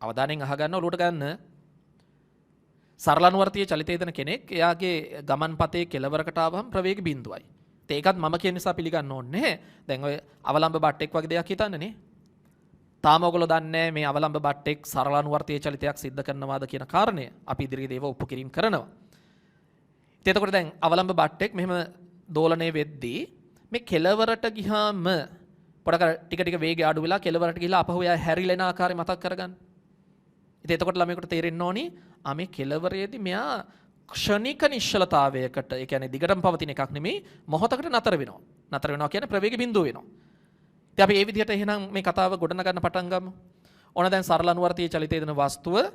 අවධානයෙන් අහගන්න ඔලුවට ගන්න. සරල අනුවර්තීය චලිතයේ යෙදෙන කෙනෙක් එයාගේ ගමන් පතේ කෙලවරකට ආවහම ප්‍රවේග බිඳුවයි. ඒකත් මම කියන නිසා පිළිගන්න ඕනේ. දැන් ඔය අවලම්බ බට්ටෙක් වගේ දෙයක් හිතන්නනේ. තාම ඔයගොල්ලෝ දන්නේ මේ අවලම්බ බට්ටෙක් සරල අනුවර්තීය චලිතයක් සිද්ධ කරනවාද කියන කාරණය. අපි ඉදිරියේදී ඒව ඔප්පු කිරීම කරනවා. ඉතින් එතකොට දැන් අවලම්බ බට්ටෙක් මෙහෙම දෝලණය වෙද්දී මේ කෙලවරට ගියාම පොඩක ටික ටික වේගය අඩු වෙලා කෙලවරට ගිහලා අපහු එයා හැරිලෙන ආකාරය මතක් කරගන්න. ඉතින් එතකොට ළමයෙකුට තේරෙන්න ඕනි මේ කෙලවරේදී මෙයා ක්ෂණික නිශ්චලතාවයකට ඒ කියන්නේ දිගටම පවතින එකක් නෙමෙයි මොහොතකට නතර වෙනවා. නතර වෙනවා කියන්නේ ප්‍රවේග බිඳුව වෙනවා. ඉතින් අපි මේ විදිහට එහෙනම් මේ කතාව ගොඩනගන්න පටන් ගමු. ඕන දැන් සරල අනුවර්තීය චලිතයේ දෙන වස්තුව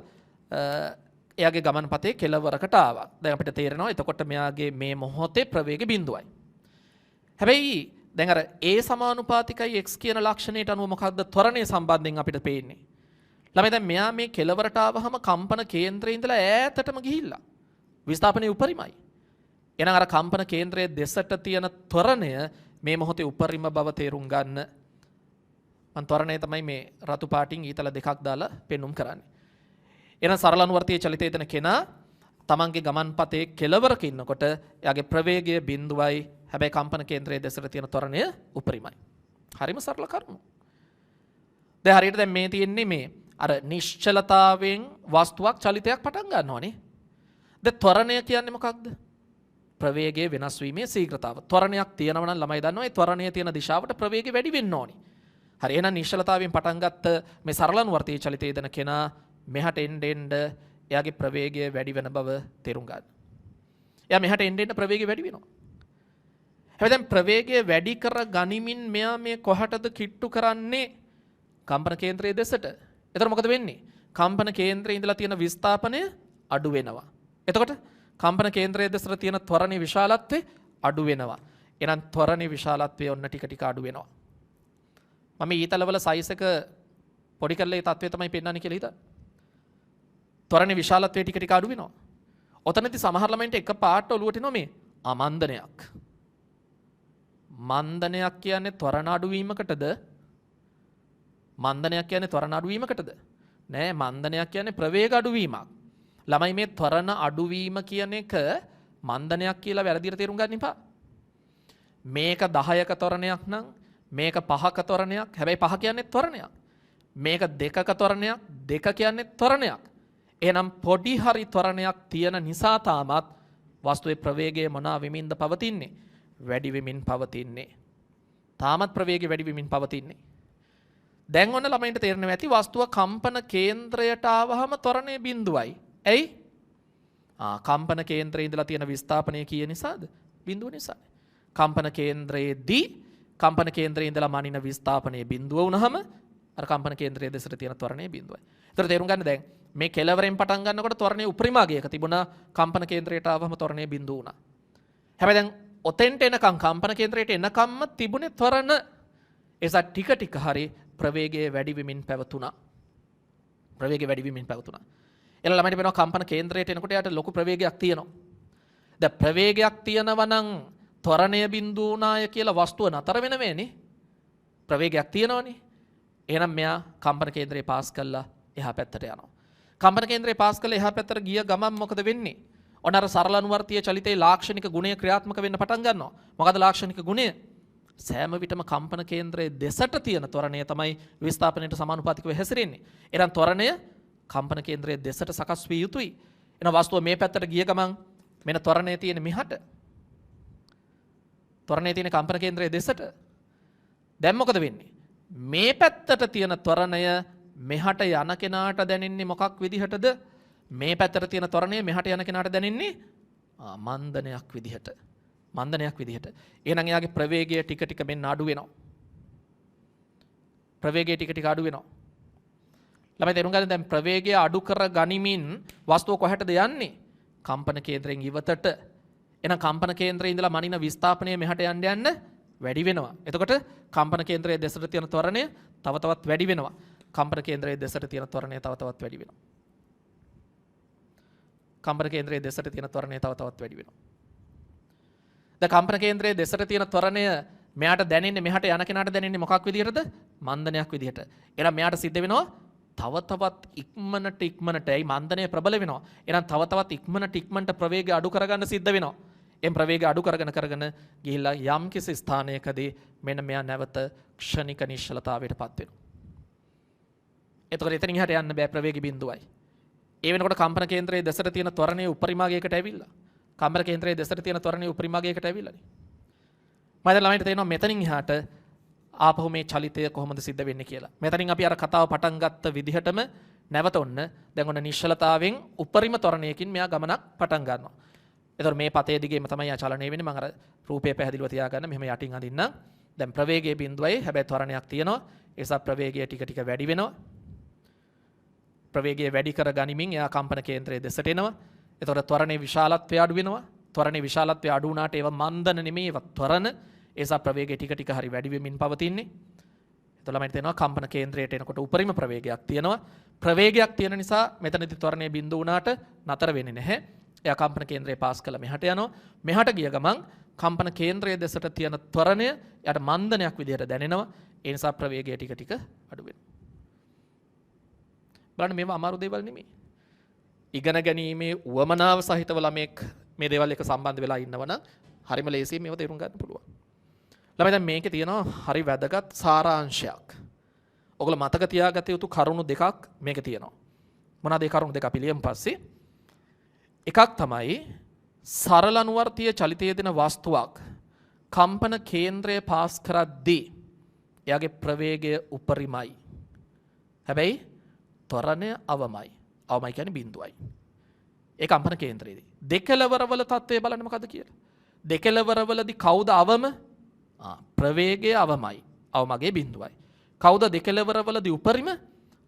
එයාගේ ගමන් පතේ කෙලවරකට ආවා. දැන් අපිට තේරෙනවා එතකොට මෙයාගේ මේ මොහොතේ ප්‍රවේග බිඳුවයි. හැබැයි දැන් අර A සමානුපාතිකයි x කියන ලක්ෂණයට අනුව මොකක්ද ත්වරණය සම්බන්ධයෙන් අපිට පේන්නේ. ළමයි දැන් මෙයා මේ කෙලවරට ආවහම කම්පන කේන්ද්‍රයේ ඉඳලා ඈතටම ගිහිල්ලා විස්ථාපනයේ උපරිමයි. එහෙනම් අර කම්පන කේන්ද්‍රයේ දෙසට තියෙන ත්වරණය මේ මොහොතේ උපරිම බව තේරුම් ගන්න. මන් ත්වරණය තමයි මේ රතු පාටින් ඊතල දෙකක් දාලා පෙන්눔 කරන්නේ. එහෙනම් සරල අනුවර්තීය චලිතය දෙන කෙනා තමන්ගේ ගමන් පතේ කෙලවරක ඉන්නකොට එයාගේ ප්‍රවේගය බිඳුවයි හැබැයි කම්පන කේන්ද්‍රයේ දෙසට තියෙන ත්වරණය උපරිමයි. හරිම සරල කරුණු. දැන් හරියට දැන් මේ තියෙන්නේ මේ අර නිශ්චලතාවයෙන් වස්තුවක් චලිතයක් පටන් ගන්නවනේ. දැන් ත්වරණය කියන්නේ මොකක්ද? ප්‍රවේගයේ වෙනස් වීමේ ශීඝ්‍රතාව. ත්වරණයක් තියෙනවා නම් ළමයි දන්නවා ඒ ත්වරණය තියෙන දිශාවට ප්‍රවේගය වැඩි වෙන්න ඕනේ. හරි එහෙනම් නිශ්චලතාවයෙන් පටන් ගත්ත මේ සරල අනුවර්තීය චලිතයේ දෙන කෙනා මෙහාට එන්න එයාගේ ප්‍රවේගය වැඩි වෙන බව තේරුම් ගන්න. එයා මෙහාට එන්න ප්‍රවේගය වැඩි වෙනවා. හැබැයි දැන් ප්‍රවේගය වැඩි කර ගනිමින් මෙයා මේ කොහටද කිට්ටු කරන්නේ? කම්පන කේන්ද්‍රයේ දෙසට. එතකොට මොකද වෙන්නේ? කම්පන කේන්ද්‍රයේ ඉඳලා තියෙන විස්ථාපනය අඩු වෙනවා. එතකොට කම්පන කේන්ද්‍රයේ දෙසට තියෙන ත්වරණයේ විශාලත්වය අඩු වෙනවා. එහෙනම් ත්වරණයේ විශාලත්වය ඔන්න ටික ටික අඩු වෙනවා. මම ඊතලවල සයිස් එක පොඩි කරලා ඒ තත්ත්වය තමයි පෙන්වන්නේ කියලා හිතන්න. ත්වරණයේ විශාලත්වය ටික ටික අඩු වෙනවා. ඔතනදී සමහර ළමයින්ට එක පාට ඔලුවට එනවා මේ අමන්දනයක්. මන්දනයක් කියන්නේ ත්වරණ අඩුවීමකටද? මන්දනයක් කියන්නේ ත්වරණ අඩුවීමකටද? නෑ මන්දනයක් කියන්නේ ප්‍රවේග අඩුවීමක්. ළමයි මේ ත්වරණ අඩුවීම කියන එක මන්දනයක් කියලා වැරදිට තේරුම් ගන්න එපා. මේක 10ක ත්වරණයක් නම් මේක 5ක ත්වරණයක්. හැබැයි 5 කියන්නේ ත්වරණයක්. මේක 2ක ත්වරණයක්. 2 කියන්නේ ත්වරණයක්. එහෙනම් පොඩි හරි ත්වරණයක් තියෙන නිසා තාමත් වස්තුවේ ප්‍රවේගය මොනවා වෙමින්ද පවතින්නේ? වැඩි වෙමින් පවතින්නේ. තාමත් ප්‍රවේගය වැඩි වෙමින් පවතින්නේ. දැන් ඔන්න ළමයින්ට තේරෙනවා ඇති වස්තුව කම්පන කේන්ද්‍රයට ආවහම ත්වරණය බිඳුවයි. ඇයි? කම්පන කේන්ද්‍රයේ ඉඳලා තියෙන විස්ථාපනය කීය නිසාද? බිඳුව නිසා. කම්පන කේන්ද්‍රයේදී කම්පන කේන්ද්‍රයේ ඉඳලා මනින විස්ථාපනයේ බිඳුව වුණාම අර කම්පන කේන්ද්‍රයේ දෙසට තියෙන ත්වරණය බිඳුවයි. ඒතර තේරුම් ගන්න දැන් මේ කෙලවරෙන් පටන් ගන්නකොට ත්වරණය උපරිමගයක තිබුණා කම්පන කේන්ද්‍රයට ආවම ත්වරණය බිඳුව වුණා. හැබැයි දැන් ඔතෙන්ට එනකම් කම්පන කේන්ද්‍රයට එනකම්ම තිබුණේ ත්වරණ එසා ටික ටික හරි ප්‍රවේගය වැඩි වෙමින් පැවතුණා. ප්‍රවේගය වැඩි වෙමින් පැවතුණා. එළ ළමයිට වෙනවා කම්පන කේන්ද්‍රයට එනකොට යාට ලොකු ප්‍රවේගයක් තියෙනවා. දැන් ප්‍රවේගයක් තියෙනවා නම් ත්වරණය බිඳුව වුණාය කියලා වස්තුව නතර වෙනවේනේ. ප්‍රවේගයක් තියෙනවනේ. එහෙනම් මෙයා කම්පන කේන්ද්‍රේ පාස් කළා එහා පැත්තට යනවා. කම්පන කේන්ද්‍රේ පාස් කළා එහා පැත්තට ගිය ගමන් මොකද වෙන්නේ? ඔන්න අර සරල අනුවර්තීය චලිතයේ ලාක්ෂණික ගුණය ක්‍රියාත්මක වෙන්න පටන් ගන්නවා. මොකද ලාක්ෂණික ගුණය? සෑම විටම කම්පන කේන්ද්‍රයේ දෙසට තියෙන ත්වරණය තමයි විස්ථාපනයට සමානුපාතිකව හැසිරෙන්නේ. එහෙනම් ත්වරණය කම්පන කේන්ද්‍රයේ දෙසට සකස් විය යුතුයි. එහෙනම් වස්තුව මේ පැත්තට ගිය ගමන් මෙන්න ත්වරණය තියෙන මෙහාට. ත්වරණය තියෙන කම්පන කේන්ද්‍රයේ දෙසට. දැන් මොකද වෙන්නේ? මේ පැත්තට තියෙන ත්වරණය මෙහාට යන කෙනාට දැනෙන්නේ මොකක් විදිහටද? මේ පැත්තට තියෙන ත්වරණය මෙහාට යන කෙනාට දැනෙන්නේ මන්දනයක් විදිහට. මන්දනයක් විදිහට. එහෙනම් එයාගේ ප්‍රවේගය ටික ටික මෙන්න අඩු වෙනවා. ප්‍රවේගය ටික ටික අඩු වෙනවා. ළමයි තේරුම් ගන්න දැන් ප්‍රවේගය අඩු කර ගනිමින් වස්තුව කොහෙටද යන්නේ? කම්පන කේන්ද්‍රයෙන් ඉවතට. එහෙනම් කම්පන කේන්ද්‍රයේ ඉඳලා මනින විස්ථාපනය මෙහාට යන්න යන්න වැඩි වෙනවා. එතකොට කම්පන කේන්ද්‍රයේ දෙසට තියෙන ත්වරණය තව තවත් වැඩි වෙනවා. කම්පන කේන්ද්‍රයේ දෙසට තියෙන ත්වරණය තව තවත් වැඩි වෙනවා. කම්පන කේන්ද්‍රයේ දෙසට තියෙන ත්වරණය තව තවත් වැඩි වෙනවා. දැන් කම්පන කේන්ද්‍රයේ දෙසට තියෙන ත්වරණය මෙයාට දැනෙන්නේ මෙහාට යන කෙනාට දැනෙන්නේ මොකක් විදිහටද? මන්දනයක් විදිහට. එහෙනම් මෙයාට සිද්ධ වෙනවා තව තවත් ඉක්මනට ඇයි මන්දනය ප්‍රබල වෙනවා. එහෙනම් තව තවත් ඉක්මනට ප්‍රවේගය අඩු කරගන්න සිද්ධ වෙනවා. එම් ප්‍රවේගය අඩු කරගෙන ගිහිල්ලා යම් කිසි ස්ථානයකදී මෙන්න මෙයා නැවත ක්ෂණික නිශ්චලතාවයටපත් වෙනවා. එතකොට එතනින් එහාට යන්න බෑ ප්‍රවේගය බිඳුවයි. ඒ වෙනකොට කම්පන කේන්ද්‍රයේ දෙසට තියෙන ත්වරණය උපරිමගයකට ඇවිල්ලා. කම්පන කේන්ද්‍රයේ දෙසට තියෙන ත්වරණය උපරිමගයකට ඇවිල්ලානේ. මම දැන් ළමයින්ට තේරෙනවා මෙතනින් එහාට ආපහු මේ චලිතය කොහොමද සිද්ධ වෙන්නේ කියලා. මෙතනින් අපි අර කතාව පටන් ගත්ත විදිහටම නැවත ඔන්න දැන් ඔන්න නිශ්චලතාවෙන් උපරිම ත්වරණයකින් මෙයා ගමනක් පටන් ගන්නවා. එතකොට මේ පතේ දිගේම තමයි යා චලනය වෙන්නේ. මම අර රූපය පැහැදිලිව තියාගන්න මෙහෙම යටින් අඳින්නම්. දැන් ප්‍රවේගයේ බිඳුවයි හැබැයි ත්වරණයක් තියෙනවා. ඒ නිසා ප්‍රවේගය ටික ටික වැඩි වෙනවා. ප්‍රවේගය වැඩි කර ගනිමින් එයා කම්පන කේන්ද්‍රයේ දෙසට එනවා. එතකොට ත්වරණයේ විශාලත්වය අඩු වෙනවා. ත්වරණයේ විශාලත්වය අඩු වුණාට ඒවා මන්දන නෙමෙයි ඒවා ත්වරණ. ඒසා ප්‍රවේගය ටික ටික හරි වැඩි වෙමින් පවතින්නේ. එතකොට ළමයින්ට තේනවා කම්පන කේන්ද්‍රයට එනකොට උපරිම ප්‍රවේගයක් තියෙනවා. ප්‍රවේගයක් තියෙන නිසා මෙතනදී ත්වරණය බිඳු වුණාට නතර වෙන්නේ නැහැ. එයා කම්පන කේන්ද්‍රය පාස් කළා මෙහාට යනවා. මෙහාට ගිය ගමන් කම්පන කේන්ද්‍රයේ දෙසට තියෙන ත්වරණය යට මන්දනයක් විදිහට දැනෙනවා. ඒ නිසා ප්‍රවේගය ටික ටික අඩු වෙනවා. බලන්න මේවා අමාරු දේවල් නෙමෙයි. ඉගෙන ගැනීමේ උවමනාව සහිතව ළමෙක් මේ දේවල් එක සම්බන්ධ වෙලා ඉන්නවනම් හරිම ලේසියෙන් මේව තේරුම් ගන්න පුළුවන්. ළමයි දැන් මේකේ තියෙනවා හරි වැදගත් සාරාංශයක්. ඔයගොල්ලෝ මතක තියාගත යුතු කරුණු දෙකක් මේකේ තියෙනවා. මොනවාද ඒ කරුණු දෙක අපි ලියමු පස්සේ. එකක් තමයි සරල අනුවර්තීය චලිතයේ දෙන වස්තුවක් කම්පන කේන්ද්‍රය පාස් කරද්දී එයාගේ ප්‍රවේගය උපරිමයි. හැබැයි ත්වරණය අවමයි. අවමයි කියන්නේ බිඳුවයි. ඒ කම්පන කේන්ද්‍රයේදී. දෙකලවරවල තත්ත්වය බලන්න මොකද කියලා. දෙකලවරවලදී කවුද අවම? ප්‍රවේගය අවමයි. අවමගේ බිඳුවයි. කවුද දෙකලවරවලදී උපරිම?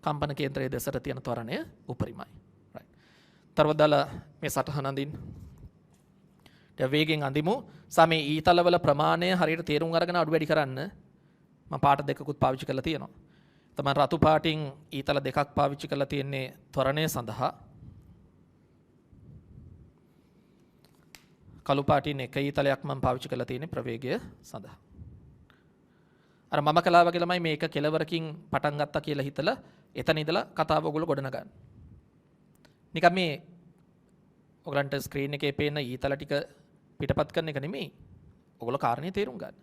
කම්පන කේන්ද්‍රයේ දෙසට තියෙන ත්වරණය උපරිමයි. right. තරවදලා මේ සටහන අඳින්න. දැන් වේගෙන් අඳිමු. සමේ ඊතලවල ප්‍රමාණය හරියට තේරුම් අරගෙන අඩු වැඩි කරන්න මම පාට දෙකකුත් පාවිච්චි කරලා තියෙනවා. තමයි රතු පාටින් ඊතල දෙකක් පාවිච්චි කරලා තියෙන්නේ ත්වරණය සඳහා. කළු පාටින් එක ඊතලයක් මම පාවිච්චි කරලා තියෙන්නේ ප්‍රවේගය සඳහා. අර මම කළා වගේ ළමයි මේක කෙලවරකින් පටන් ගත්තා කියලා හිතලා එතන ඉඳලා කතාව ඔයගොල්ලෝ ගොඩනගන්න. නිකන් මේ ඔයගලන්ට ස්ක්‍රීන් එකේ පේන ඊතල ටික පිටපත් කරන එක නෙමෙයි. ඔයගොල්ලෝ කාරණේ තේරුම් ගන්න.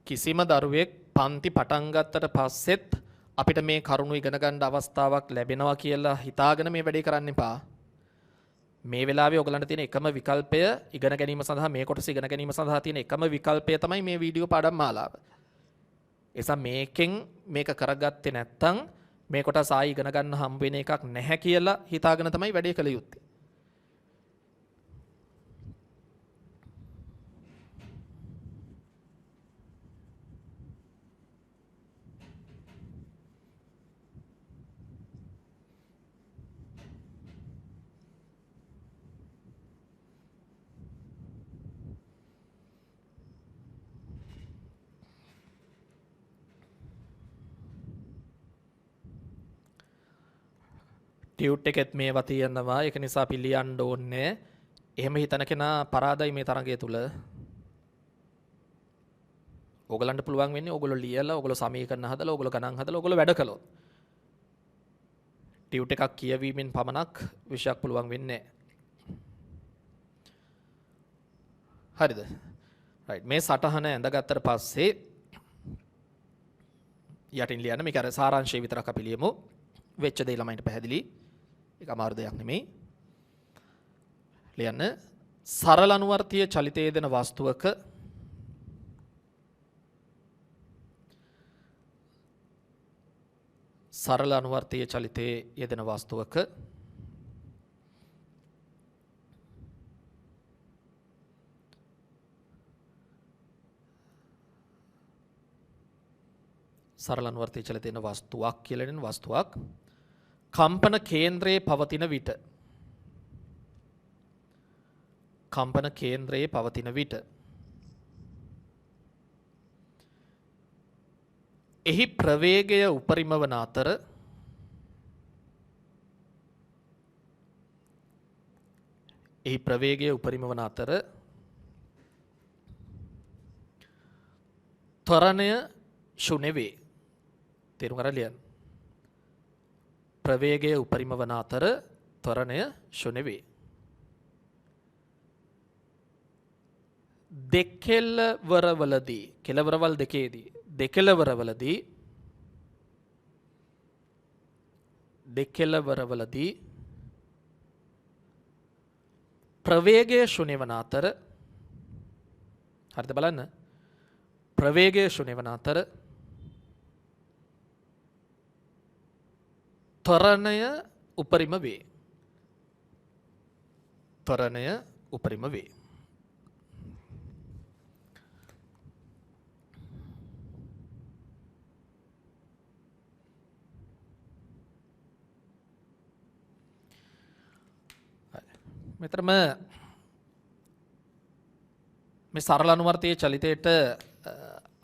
කිසිම දරුවෙක් පන්ති පටන් ගත්තට පස්සෙත් අපිට මේ කරුණු ඉගෙන ගන්න අවස්ථාවක් ලැබෙනවා කියලා හිතාගෙන මේ වැඩේ කරන්න එපා. මේ වෙලාවේ ඔයගලන්ට තියෙන එකම විකල්පය ඉගෙන ගැනීම සඳහා මේ කොටස ඉගෙන ගැනීම සඳහා තියෙන එකම විකල්පය තමයි මේ වීඩියෝ පාඩම් මාලාව. එසා මේකෙන් මේක කරගත්තේ නැත්නම් මේ කොටස ආයි ඉගෙන ගන්න හම්බ වෙන එකක් නැහැ කියලා හිතාගෙන තමයි වැඩේ කළ යුත්තේ. ටියුට් එකෙත් මේවා තියෙනවා. ඒක නිසා අපි ලියන්න ඕනේ. එහෙම හිතන කෙනා පරාදයි මේ තරගය තුල. ඕගලන්ට පුළුවන් වෙන්නේ ඕගොල්ලෝ ලියලා, ඕගොල්ලෝ සමීකරණ හදලා, ඕගොල්ලෝ ගණන් හදලා, ඕගොල්ලෝ වැඩ කළොත්. ටියුට් එකක් කියවීමෙන් පමණක් විෂයක් පුළුවන් වෙන්නේ නැහැ. හරිද? රයිට්. මේ සටහන ඇඳගත්තට පස්සේ යටින් ලියන්න මේක අර සාරාංශය විතරක් අපි ලියමු. වෙච්ච දේ ළමයින්ට පැහැදිලි. ඒක අමාරු දෙයක් නෙමෙයි. ලියන්න සරල අනුවර්තීය චලිතයේ දෙන වස්තුවක සරල අනුවර්තීය චලිතයේ යෙදෙන වස්තුවක සරල අනුවර්තීය චලිතයේ දෙන වස්තුවක් කියලා දෙන වස්තුවක් කම්පන කේන්ද්‍රයේ පවතින විට කම්පන කේන්ද්‍රයේ පවතින විට එහි ප්‍රවේගය උපරිම වන අතර එහි ප්‍රවේගය උපරිම වන අතර ත්වරණය ශුන්‍ය වේ. තේරුම් ගන්න ලියන්න. ප්‍රවේගය උපරිම වන අතර ත්වරණය ශුන්‍ය වේ. දෙකෙලවරවලදී කෙලවරවල් දෙකේදී දෙකෙලවරවලදී ප්‍රවේගය ශුන්‍ය වන අතර හරිද බලන්න ප්‍රවේගය ශුන්‍ය වන අතර ත්වරණය උපරිම වේ. ත්වරණය උපරිම වේ. මෙතරම මේ සරල අනුවර්තයේ චලිතයට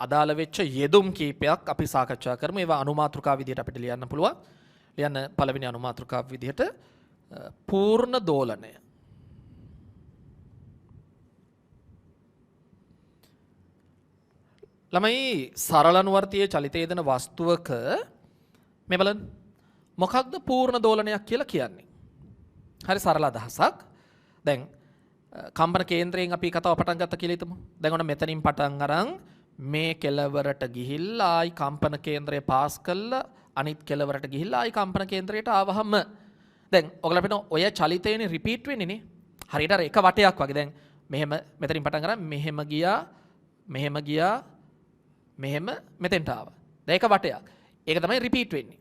අදාළ වෙච්ච යෙදුම් කීපයක් අපි සාකච්ඡා කරමු. ඒවා අනුමාතෘකා විදිහට අපිට ලියන්න පුළුවන්. ලියන්න පළවෙනි අනුමාතෘකා විදිහට පූර්ණ දෝලනය. ළමයි සරල අනුවර්තයේ චලිතයේ දෙන වස්තුවක මේ බලන්න මොකක්ද පූර්ණ දෝලනයක් කියලා කියන්නේ. හරි සරල අදහසක්. දැන් කම්පන කේන්ද්‍රයෙන් අපි කතාව පටන් ගත්ත කියලා හිතමු. දැන් ඔන්න මෙතනින් පටන් අරන් මේ කෙළවරට ගිහිල්ලා ආයි කම්පන කේන්ද්‍රය පාස් කළා අනිත් කෙළවරට ගිහිල්ලා ආයි කම්පන කේන්ද්‍රයට ආවහම දැන් ඔයගොල්ලෝ අපිට ඔය චලිතයනේ රිපීට් වෙන්නේ නේ. හරියට අර එක වටයක් වගේ. දැන් මෙහෙම මෙතනින් පටන් අරන් මෙහෙම ගියා මෙහෙම මෙතෙන්ට ආවා. දැන් එක වටයක්. ඒක තමයි රිපීට් වෙන්නේ.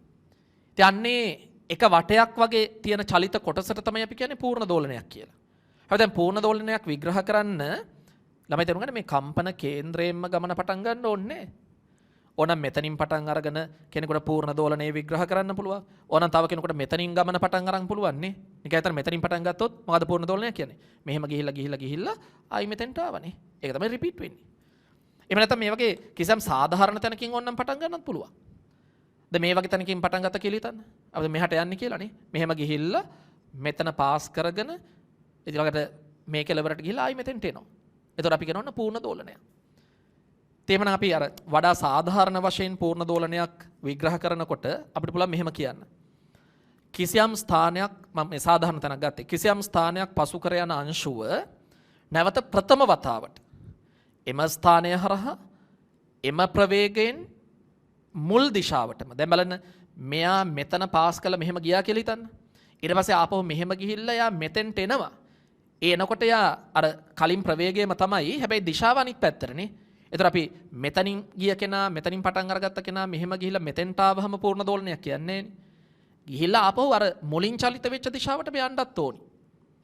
ඉතින් අන්නේ එක වටයක් වගේ තියෙන චලිත කොටසට තමයි අපි කියන්නේ පූර්ණ දෝලනයක් කියලා. හැබැයි දැන් පූර්ණ දෝලනයක් විග්‍රහ කරන්න ළමයි තේරුම් ගන්න මේ කම්පන කේන්ද්‍රයෙන්ම ගමන පටන් ගන්න ඕනේ. ඕනම් මෙතනින් පටන් අරගෙන කෙනෙකුට පූර්ණ දෝලනය විග්‍රහ කරන්න පුළුවන්. ඕනම් තව කෙනෙකුට මෙතනින් ගමන පටන් අරන් පුළුවන් නේ. නිකන් අතන මෙතනින් පටන් ගත්තොත් මොකද පූර්ණ දෝලනයක් කියන්නේ? මෙහෙම ගිහිල්ලා ආයි මෙතෙන්ට ආවනේ. ඒක තමයි රිපීට් වෙන්නේ. එහෙම නැත්නම් මේ වගේ කිසියම් සාධාරණ තැනකින් ඕනම් පටන් ගන්නත් පුළුවන්. දැන් මේ වගේ තැනකින් පටන් ගත්ත කියලා හිතන්න. අපි මෙහාට යන්නේ කියලානේ. මෙහෙම ගිහිල්ලා මෙතන පාස් කරගෙන ඊළඟට මේ කෙළවරට ගිහිල්ලා ආයි මෙතෙන්ට එනවා. එතකොට අපි කියනවා පූර්ණ දෝලනයක්. තේමනම් අපි අර වඩා සාධාරණ වශයෙන් පූර්ණ දෝලනයක් විග්‍රහ කරනකොට අපිට පුළුවන් මෙහෙම කියන්න. කිසියම් ස්ථානයක් මම මේ සාධාරණ තැනක් ගත්තේ. කිසියම් ස්ථානයක් පසු කර යන අංශුව නැවත ප්‍රථම වතාවට එම ස්ථානය හරහා එම ප්‍රවේගයෙන් මුල් දිශාවටම දැන් බලන්න මෙයා මෙතන පාස් කළා මෙහෙම ගියා කියලා හිතන්න. ඊට පස්සේ ආපහු මෙහෙම ගිහිල්ලා යා මෙතෙන්ට එනවා. ඒ එනකොට යා අර කලින් ප්‍රවේගයම තමයි. හැබැයි දිශාව අනිත් පැත්තටනේ. ඒතර අපි මෙතනින් ගිය කෙනා මෙතනින් පටන් අරගත්ත කෙනා මෙහෙම ගිහිල්ලා මෙතෙන්ට ආවහම පූර්ණ දෝලනයක් කියන්නේ නෑනේ. ගිහිල්ලා ආපහු අර මුලින් චලිත වෙච්ච දිශාවට යන්නත් ඕනි.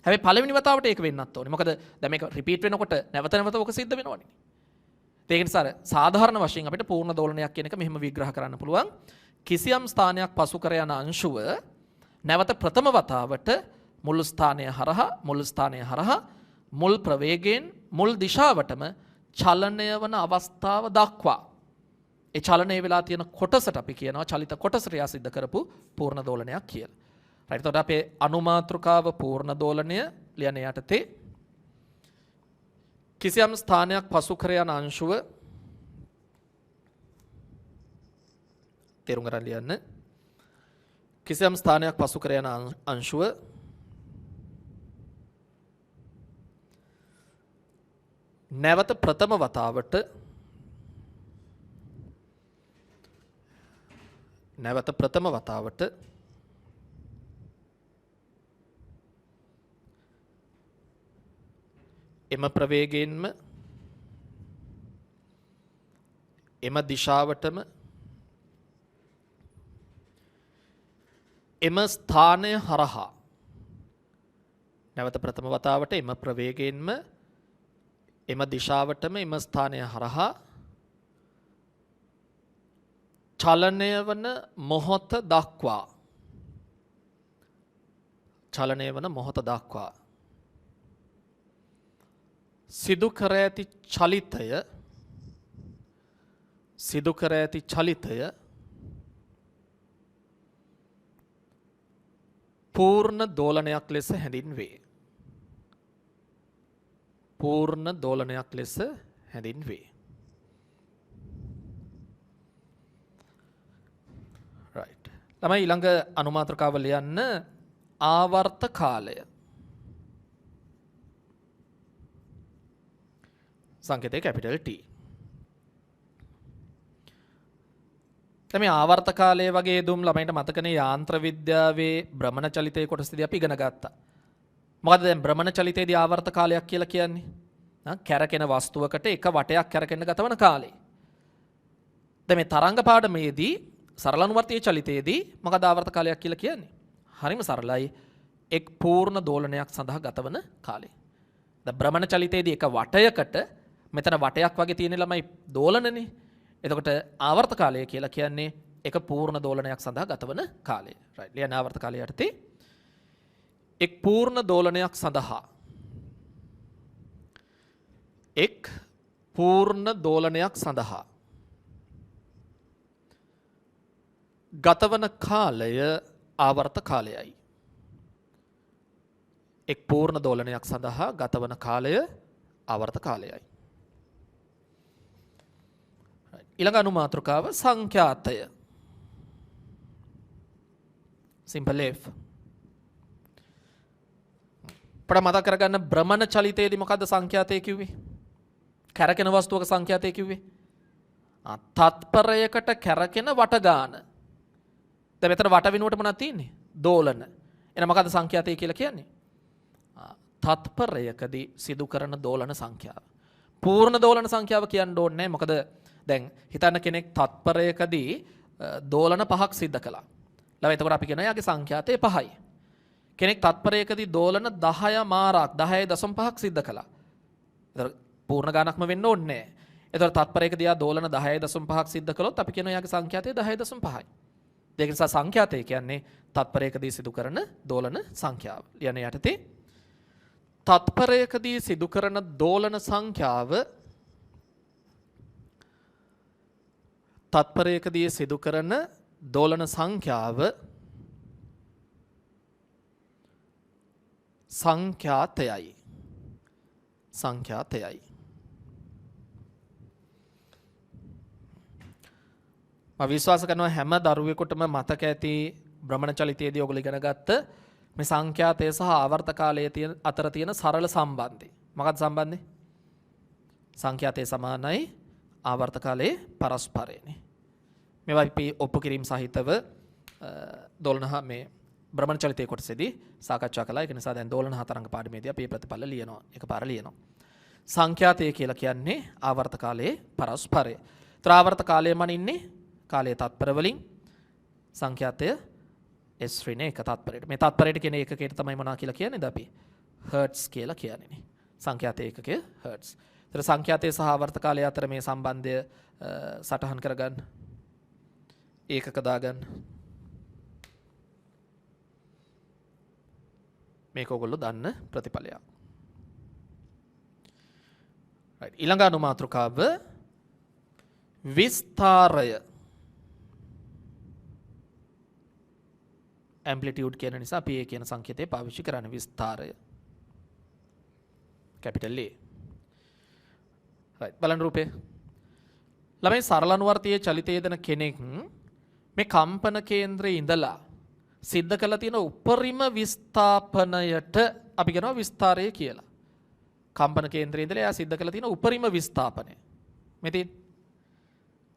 හැබැයි පළවෙනි වතාවට ඒක වෙන්නත් ඕනි. මොකද දැන් මේක රිපීට් වෙනකොට නැවත ඔක සිද්ධ වෙනවනේ. ඒක නිසා සාධාරණ වශයෙන් අපිට පූර්ණ දෝලනයක් කියන එක මෙහෙම විග්‍රහ කරන්න පුළුවන්. කිසියම් ස්ථානයක් පසු කර යන අංශුව නැවත ප්‍රථම වතාවට මුල් ස්ථානය හරහා මුල් ප්‍රවේගයෙන් මුල් දිශාවටම චලනය වන අවස්ථාව දක්වා ඒ චලනය වෙලා තියෙන කොටසට අපි කියනවා චලිත කොටසට යා සිද්ධ කරපු පූර්ණ දෝලනයක් කියලා. right එතකොට අපේ අනුමාතෘකාව පූර්ණ දෝලනය ලියන යටතේ කිසියම් ස්ථානයක් පසු කර යන අංශුව තේරුම් ගන්න ලියන්න. කිසියම් ස්ථානයක් පසු කර යන අංශුව නැවත ප්‍රථම වතාවට එම ප්‍රවේගයෙන්ම එම දිශාවටම එම ස්ථානය හරහා නැවත ප්‍රථම වතාවට එම ප්‍රවේගයෙන්ම එම දිශාවටම එම ස්ථානය හරහා චලනය වන මොහොත දක්වා සිදු කර ඇති චලිතය පූර්ණ දෝලනයක් ලෙස හැඳින්වේ. right. ළමයි ඊළඟ අනුමාත්‍රකාව ලියන්න ආවර්ත කාලය. සංකේතය කැපිටල් T. දැන් මේ ආවර්ත කාලය වගේ දුම් ළමයින්ට මතකනේ යාන්ත්‍ර විද්‍යාවේ භ්‍රමණ චලිතයේ කොටසදී අපි ඉගෙන ගත්තා. මොකද දැන් භ්‍රමණ චලිතයේදී ආවර්ත කාලයක් කියලා කියන්නේ කැරකෙන වස්තුවකට එක වටයක් කැරකෙන්න ගතවන කාලය. දැන් මේ තරංග පාඩමේදී සරල අනුවර්තීය චලිතයේදී මොකද ආවර්ත කාලයක් කියලා කියන්නේ? හරිම සරලයි. එක් පූර්ණ දෝලනයක් සඳහා ගතවන කාලය. දැන් භ්‍රමණ චලිතයේදී එක වටයකට මෙතන වටයක් වගේ තියෙන ළමයි දෝලනනේ. එතකොට ආවර්ත කාලය කියලා කියන්නේ එක පූර්ණ දෝලනයක් සඳහා ගතවන කාලය. right. ලියන ආවර්ත කාලය යටතේ එක් පූර්ණ දෝලනයක් සඳහා එක් පූර්ණ දෝලනයක් සඳහා ගතවන කාලය ආවර්ත කාලයයි. එක් පූර්ණ දෝලනයක් සඳහා ගතවන කාලය ආවර්ත කාලයයි. ඊළඟ අනුමාතෘකාව සංඛ්‍යාතය. Simple F. අපිට මතක කරගන්න භ්‍රමණ චලිතයේදී මොකද්ද සංඛ්‍යාතය කිව්වේ? කැරකෙන වස්තුවක සංඛ්‍යාතය කිව්වේ. තත්පරයකට කැරකෙන වට ගාන. දැන් මෙතන වට වෙනුවට මොනවද තියෙන්නේ? දෝලන. එහෙනම් මොකද්ද සංඛ්‍යාතය කියලා කියන්නේ? තත්පරයකදී සිදු කරන දෝලන සංඛ්‍යාව. පූර්ණ දෝලන සංඛ්‍යාව කියන්න ඕනේ නැහැ. මොකද දැන් හිතන්න කෙනෙක් තත්පරයකදී දෝලන 5ක් සිද්ධ කළා. ළම එතකොට අපි කියනවා යාගේ සංඛ්‍යාතය 5යි. කෙනෙක් තත්පරයකදී දෝලන 10 මාරක් 10.5ක් සිද්ධ කළා. එතකොට පූර්ණ ගානක්ම වෙන්න ඕනේ නැහැ. එතකොට තත්පරයකදී යා දෝලන 10.5ක් සිද්ධ කළොත් අපි කියනවා යාගේ සංඛ්‍යාතය 10.5යි. ඒක නිසා සංඛ්‍යාතය කියන්නේ තත්පරයකදී සිදු කරන දෝලන සංඛ්‍යාව. යන්නේ යටතේ තත්පරයකදී සිදු කරන දෝලන සංඛ්‍යාව තත්පරයකදී සිදු කරන දෝලන සංඛ්‍යාව සංඛ්‍යාතයයි. සංඛ්‍යාතයයි. මම විශ්වාස කරනවා හැම දරුවෙකුටම මතක ඇති භ්‍රමණ චලිතයේදී ඔයගොල්ලෝ ඉගෙන ගත්ත මේ සංඛ්‍යාතය සහ ආවර්ත කාලයේ අතර තියෙන සරල සම්බන්ධය. මොකක්ද සම්බන්ධය? සංඛ්‍යාතය සමානයි ආවර්ත කාලයේ පරස්පරයනේ. මේවා අපි ඔප්පු කිරීම සහිතව දෝලන මේ භ්‍රමණ චලිතයේ කොටසේදී සාකච්ඡා කළා. ඒක නිසා දැන් දෝලන හතරංග පාඩමේදී අපි මේ ප්‍රතිඵල ලියනවා. එකපාර ලියනවා. සංඛ්‍යාතය කියලා කියන්නේ ආවර්ත කාලයේ පරස්පරය. ත්‍රාවර්ත කාලය මනින්නේ කාලයේ තත්පර වලින් සංඛ්‍යාතය S ඍණ එක තත්පරයට. මේ තත්පරයට කියන ඒකකයට තමයි මොනවා කියලා කියන්නේද අපි? හර්ට්ස් කියලා කියන්නේ. සංඛ්‍යාත ඒකකය හර්ට්ස්. ඒතර සංඛ්‍යාතය සහ ආවර්ත කාලය අතර මේ සම්බන්ධය සටහන් කරගන්න. ඒකක දාගන්න. මේක ඔයගොල්ලෝ දන්න ප්‍රතිඵලයක්. right. ඊළඟ අනුමාතෘකාව විස්තරය. ඇම්ප්ලිටියුඩ් කියන නිසා අපි ඒ කියන සංකේතය පාවිච්චි කරන්නේ විස්තරය. Capital A. right. බලන්න රූපේ. ළමයි සරල අනුවර්තයේ චලිතය යෙදෙන කෙනෙක් මේ කම්පන කේන්ද්‍රයේ ඉඳලා සිද්ධ කළ තියෙන උපරිම විස්ථාපනයට අපි කියනවා විස්තරය කියලා. කම්පන කේන්ද්‍රයේ ඉඳලා එයා සිද්ධ කළ තියෙන උපරිම විස්ථාපනය. මෙතන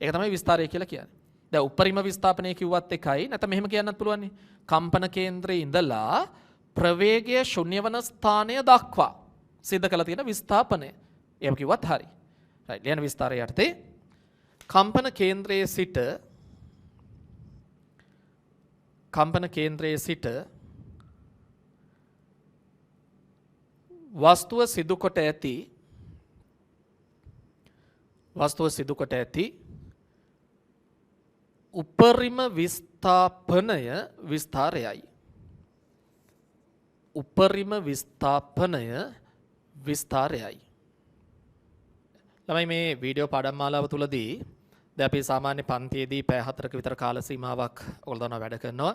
ඒක තමයි විස්තරය කියලා කියන්නේ. දැන් උපරිම විස්ථාපනය කිව්වත් එකයි නැත්නම් මෙහෙම කියන්නත් පුළුවන්. කම්පන කේන්ද්‍රයේ ඉඳලා ප්‍රවේගය ශුන්‍ය වන ස්ථානය දක්වා සිද්ධ කළ තියෙන විස්ථාපනය. එහෙම කිව්වත් හරි. right. ලියන විස්තරය යටතේ කම්පන කේන්ද්‍රයේ සිට වස්තුව සිදු කොට ඇති උපරිම විස්ථාපනය විස්තරයයි. උපරිම විස්ථාපනය විස්තරයයි. ළමයි මේ වීඩියෝ පාඩම් මාලාව තුලදී දැන් අපි සාමාන්‍ය පන්තියේදී පැය 4ක විතර කාල සීමාවක් ඔයගොල්ලෝ දන්නවා වැඩ කරනවා.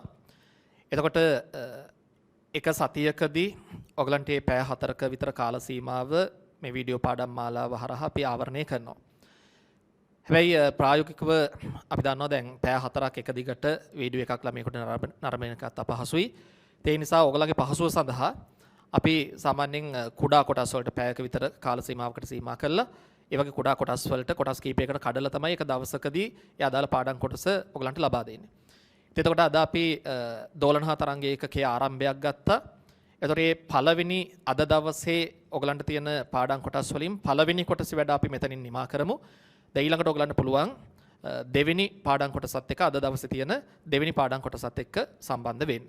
එතකොට එක සතියකදී ඔයගලන්ට මේ පැය 4ක විතර කාල සීමාව මේ වීඩියෝ පාඩම් මාලාව හරහා අපි ආවරණය කරනවා. හැබැයි ප්‍රායෝගිකව අපි දන්නවා දැන් පැය 4ක් එක දිගට වීඩියෝ එකක් ළමයෙකුට නරඹන එකත් අපහසුයි. ඒ නිසා ඔයගලගේ පහසුව සඳහා අපි සාමාන්‍යයෙන් කුඩා කොටස් වලට පැයක විතර කාල සීමාවකට සීමා කළා. ඒ වගේ කුඩා කොටස් වලට කොටස් කීපයකට කඩලා තමයි එක දවසකදී ඒ අදාළ පාඩම් කොටස ඔයගලන්ට ලබා දෙන්නේ. එතකොට අද අපි දෝලන තරංග ඒකකයේ ආරම්භයක් ගත්තා. එතකොට මේ පළවෙනි අද දවසේ ඔයගලන්ට තියෙන පාඩම් කොටස් වලින් පළවෙනි කොටස වැඩ අපි මෙතනින් නිමා කරමු. දැන් ඊළඟට ඔයගලන්ට පුළුවන් දෙවෙනි පාඩම් කොටසත් එක්ක අද දවසේ තියෙන දෙවෙනි පාඩම් කොටසත් එක්ක සම්බන්ධ වෙන්න.